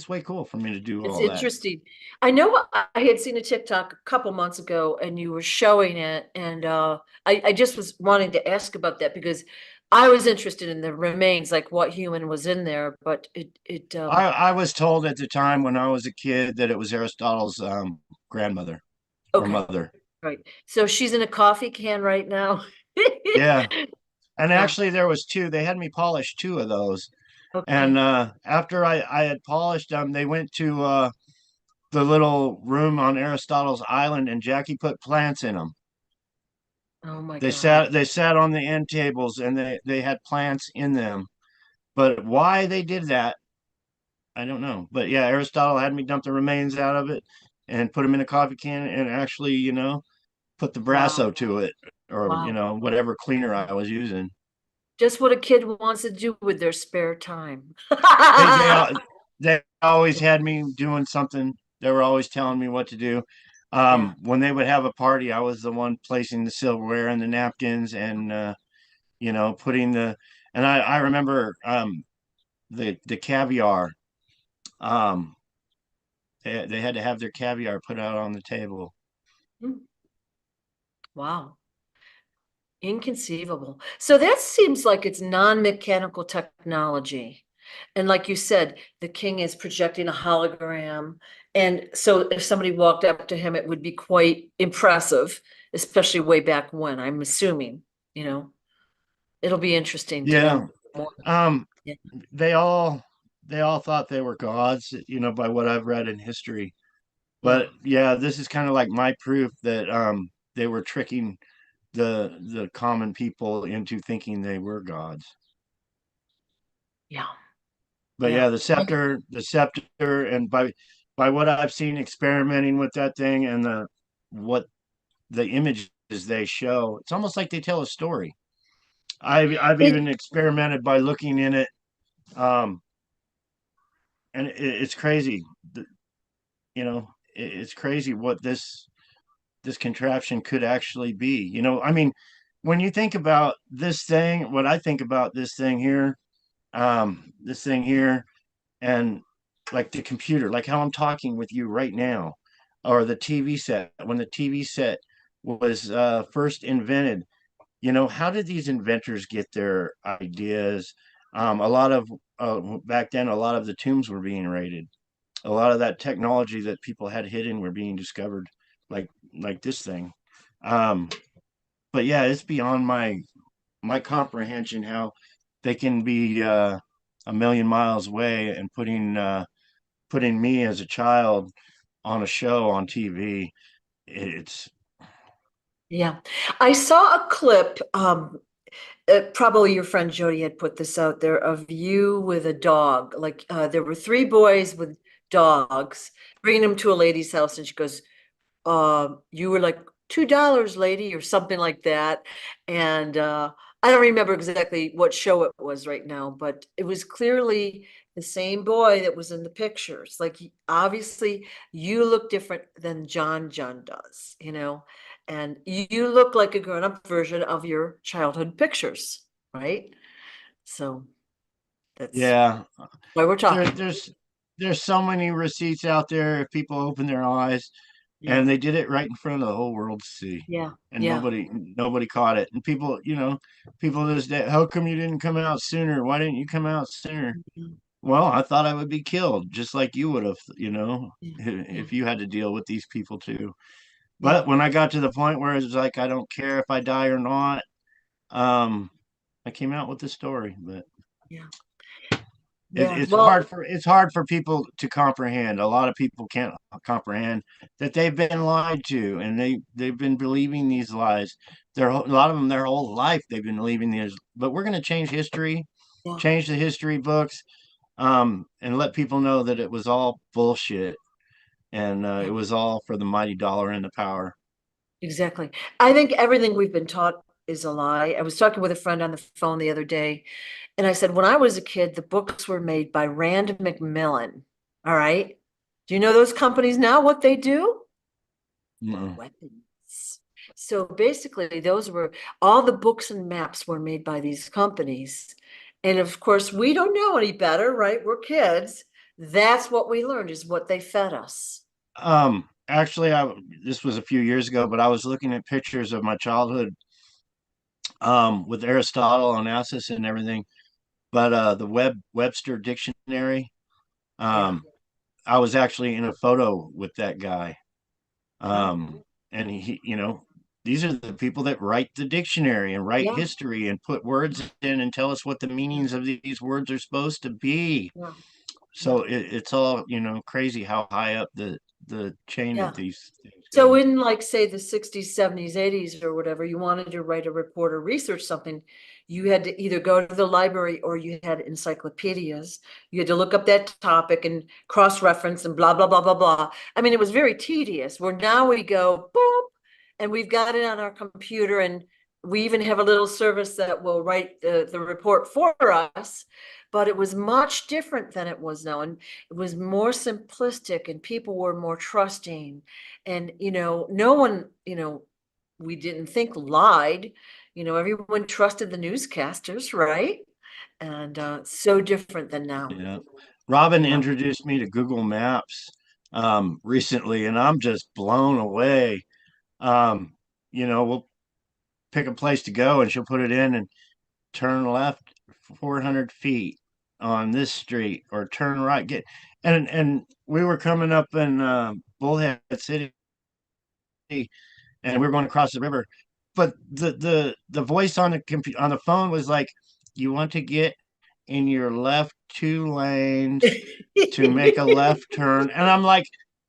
way cool for me to do It's all that. interesting. I know I had seen a TikTok a couple months ago and you were showing it, and I just was wanting to ask about that because I was interested in the remains, like what human was in there, but it I was told at the time when I was a kid that it was Aristotle's grandmother or okay, mother. right. So she's in a coffee can right now. Yeah. And Yeah, actually there was two. They had me polish two of those. And okay. after I had polished them, they went to the little room on Aristotle's island and Jackie put plants in them. Oh my They God. sat on the end tables and they had plants in them. But why they did that, I don't know. But yeah, Aristotle had me dump the remains out of it and put them in a coffee can and actually, put the Wow. Brasso to it or, Wow. whatever cleaner I was using. Just what a kid wants to do with their spare time. They they they always had me doing something. They were always telling me what to do. Yeah. When they would have a party, I was the one placing the silverware and the napkins and putting the and I remember the caviar. Um, they had to have their caviar put out on the table. Mm. Wow. Inconceivable. So that seems like it's non-mechanical technology. And like you said, the king is projecting a hologram. And so if somebody walked up to him, it would be quite impressive, especially way back when, I'm assuming, you know. It'll be interesting to Yeah. know more. Um, Yeah. they all they all thought they were gods, by what I've read in history. Yeah. But yeah, this is kind of like my proof that they were tricking the common people into thinking they were gods. Yeah. But Yeah. yeah, the scepter, and by what I've seen experimenting with that thing and what the images they show, it's almost like they tell a story. I've even It, experimented by looking in it, um, and it's crazy. It's crazy what this contraption could actually be. I mean, when you think about this thing, what I think about this thing here, and like the computer, like how I'm talking with you right now, or the TV set, when the TV set was first invented, how did these inventors get their ideas? A lot of back then, a lot of the tombs were being raided. A lot of that technology that people had hidden were being discovered, like this thing. Um, but yeah, it's beyond my comprehension how they can be a million miles away and putting me as a child on a show on TV. It's yeah. I saw a clip, probably your friend Jody had put this out there of you with a dog. Like there were three boys with dogs bringing them to a lady's house, and she goes, you were like $2, lady, or something like that. And I don't remember exactly what show it was right now, but it was clearly the same boy that was in the pictures. Like obviously you look different than John does, and you look like a grown-up version of your childhood pictures, right? So that's yeah. why we're There, talking. there's so many receipts out there if people open their eyes, Yeah, and they did it right in front of the whole world to see, yeah, and yeah. nobody caught it. And people this day, how come you didn't come out sooner? Why didn't you come out sooner? Mhm. Well, I thought I would be killed, just like you would have, Yeah, yeah, if you had to deal with these people too. yeah, But when I got to the point where it's like I don't care if I die or not, um, I came out with the story. But yeah, it, yeah. it's Well, hard for people to comprehend. A lot of people can't comprehend that they've been lied to, and they've been believing these lies. A lot of them their whole life they've been believing these. But we're going to change history, yeah, change the history books, and let people know that it was all bullshit, and yeah. it was all for the mighty dollar and the power. Exactly. I think everything we've been taught is a lie. I was talking with a friend on the phone the other day, and I said, when I was a kid, the books were made by Rand Macmillan. All right. Do you know those companies now, what they do? Mm-mm. Weapons. So basically, those were all the books and maps were made by these companies. And of course, we don't know any better, right? We're kids. That's what we learned is what they fed us. Actually, this was a few years ago, but I was looking at pictures of my childhood, with Aristotle on Assis and everything. But the Webster Dictionary, Yeah, um, I was actually in a photo with that guy. oh, And these are the people that write the dictionary and write yeah, history and put words in and tell us what the yeah, meanings of these words are supposed to be. yeah, yeah, So it's all, crazy how high up the chain yeah. that these things So go. in like say the 60s, 70s, 80s or whatever, you wanted to write a report or research something, you had to either go to the library or you had encyclopedias. You had to look up that topic and cross-reference and blah, blah, blah, blah, blah. I mean, it was very tedious. Where now we go, boop, and we've got it on our computer and we even have a little service that will write the report for us. But it was much different than it was now. And it was more simplistic and people were more trusting and no one we didn't think lied. Everyone trusted the newscasters, right? And so different than now. Yeah. Robin Yeah. introduced me to Google Maps recently, and I'm just blown away. Um, we'll pick a place to go, and she'll put it in and turn left 400 feet on this street, or turn right. And we were coming up in Bullhead City, and we were going across the river. But the voice on on the phone was like, "You want to get in your left 2 lanes to make a left turn," and I'm like,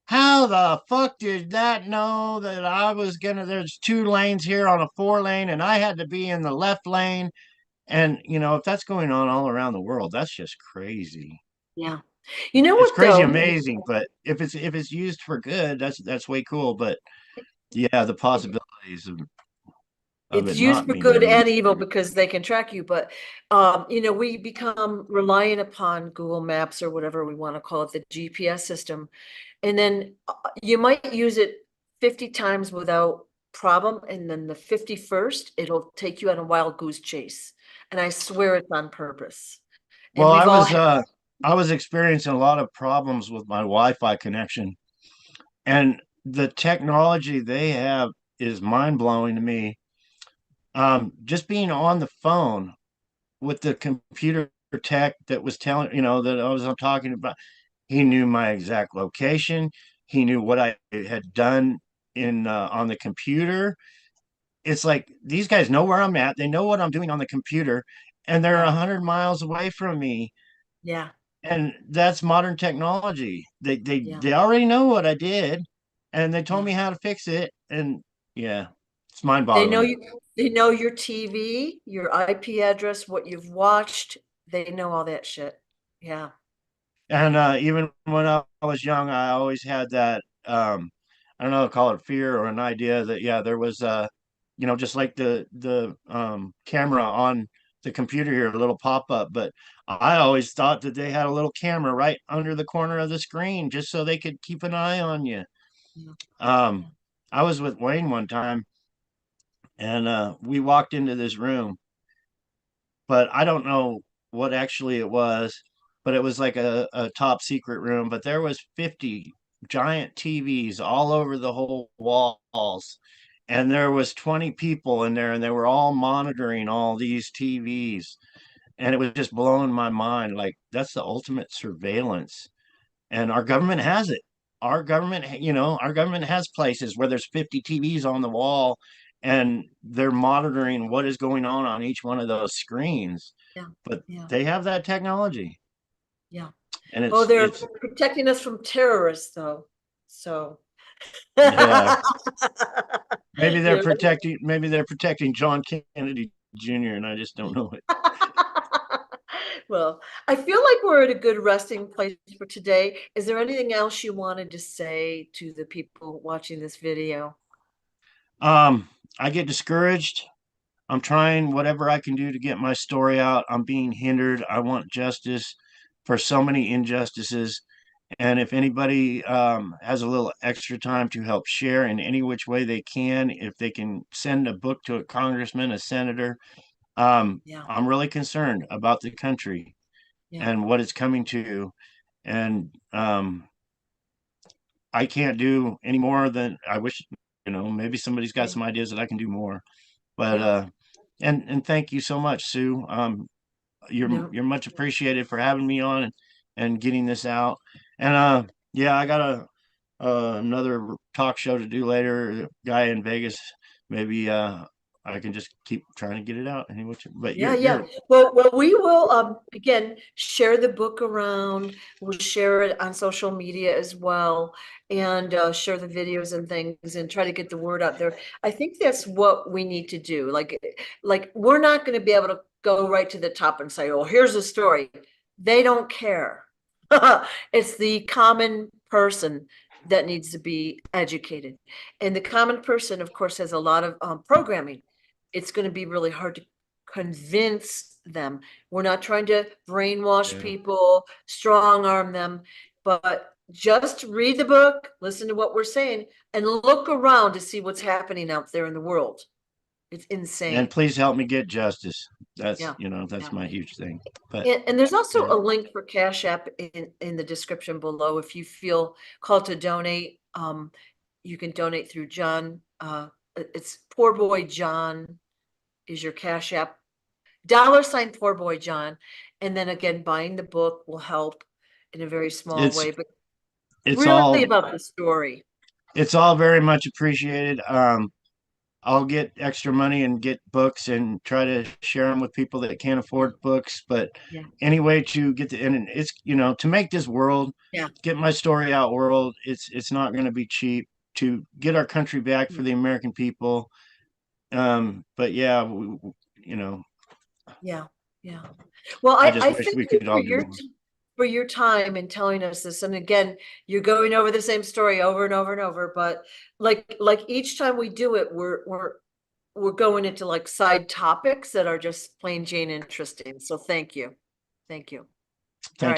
"How the fuck did that know that I was gonna? There's 2 lanes here on a 4 lane, and I had to be in the left lane." And if that's going on all around the world, that's just crazy. Yeah. You know It's what crazy though? amazing, but if it's used for good, that's way cool. But yeah, the possibilities of It's it used not for being good and used. evil because they can track you, but we become reliant upon Google Maps or whatever we want to call it, the GPS system. And then you might use it 50 times without problem. And then the 51st, it'll take you on a wild goose chase. And I swear it's on purpose. And Well, we've all had, I was experiencing a lot of problems with my Wi-Fi connection, and the technology they have is mind-blowing to me. Just being on the phone with the computer tech that was telling, that I was talking about, he knew my exact location. He knew what I had done in on the computer. It's like these guys know where I'm at. They know what I'm doing on the computer, and they're yeah, 100 miles away from me. yeah, And that's modern technology. yeah, They already know what I did, and they told yeah. me how to fix it. And yeah, it's They know mind-boggling. you, they know your TV, your IP address, what you've watched. They know all that shit. Yeah. And even when I was young, I always had that, I don't know, call it fear or an idea that yeah, there was just like the camera on the computer here, a little pop-up. But I always thought that they had a little camera right under the corner of the screen just so they could keep an eye on you. Yeah. Um, Yeah. I was with Wayne one time, and we walked into this room, but I don't know what actually it was, but it was like a top secret room. But there was 50 giant TVs all over the whole walls, and there was 20 people in there, and they were all monitoring all these TVs, and it was just blowing my mind. Like that's the ultimate surveillance, and our government has it. Our government has places where there's 50 TVs on the wall, and they're monitoring what is going on each one of those screens. Yeah. But Yeah. they have that technology, Yeah. and Oh, they're it's protecting us from terrorists, though. So, yeah. you know. Maybe they're protecting John Kennedy Jr. and I just don't know it. Well, I feel like we're at a good resting place for today. Is there anything else you wanted to say to the people watching this video? Um, I get discouraged. I'm trying whatever I can do to get my story out. I'm being hindered. I want justice for so many injustices. And if anybody has a little extra time to help share in any which way they can, if they can send a book to a congressman, a senator, Yeah, I'm really concerned about the country yeah, and what it's coming to. And I can't do any more than I wish, maybe somebody's got yeah, some ideas that I can do more. But yeah. and thank you so much, Sue. No, You're much appreciated for having me on and getting this out. And yeah, I got another talk show to do later. A guy in Vegas. Maybe I can just keep trying to get it out anyway. But yeah, you're yeah. you're Well, we will again share the book around. We'll share it on social media as well, and share the videos and things, and try to get the word out there. I think that's what we need to do. Like we're not going to be able to go right to the top and say, "Oh, here's a story." They don't care. It's the common person that needs to be educated, and the common person, of course, has a lot of programming. It's going to be really hard to convince them. We're not trying to brainwash yeah. people, strong arm them, but just read the book, listen to what we're saying, and look around to see what's happening out there in the world. It's And insane. please help me get justice. That's Yeah. that's Yeah. my huge thing. But And there's also yeah, a link for Cash App in the description below. If you feel called to donate, you can donate through John. It's Poor Boy John is your Cash App. $ Poor Boy John. And then again, buying the book will help in a very small it's way, but it's really all about the story. it's all very much appreciated. I'll get extra money and get books and try to share them with people that can't afford books. But Yeah. any way to get the and it's to make this world, Yeah. get my story out world. It's not going to be cheap to get our country back for the American people. But yeah, Yeah. Yeah. Well, I just I wish thank we you could all do more. for your time and telling us this. And again, you're going over the same story over and over and over, but like each time we do it, we're going into like side topics that are just plain Jane interesting. So thank you. Thank you. All Thank right.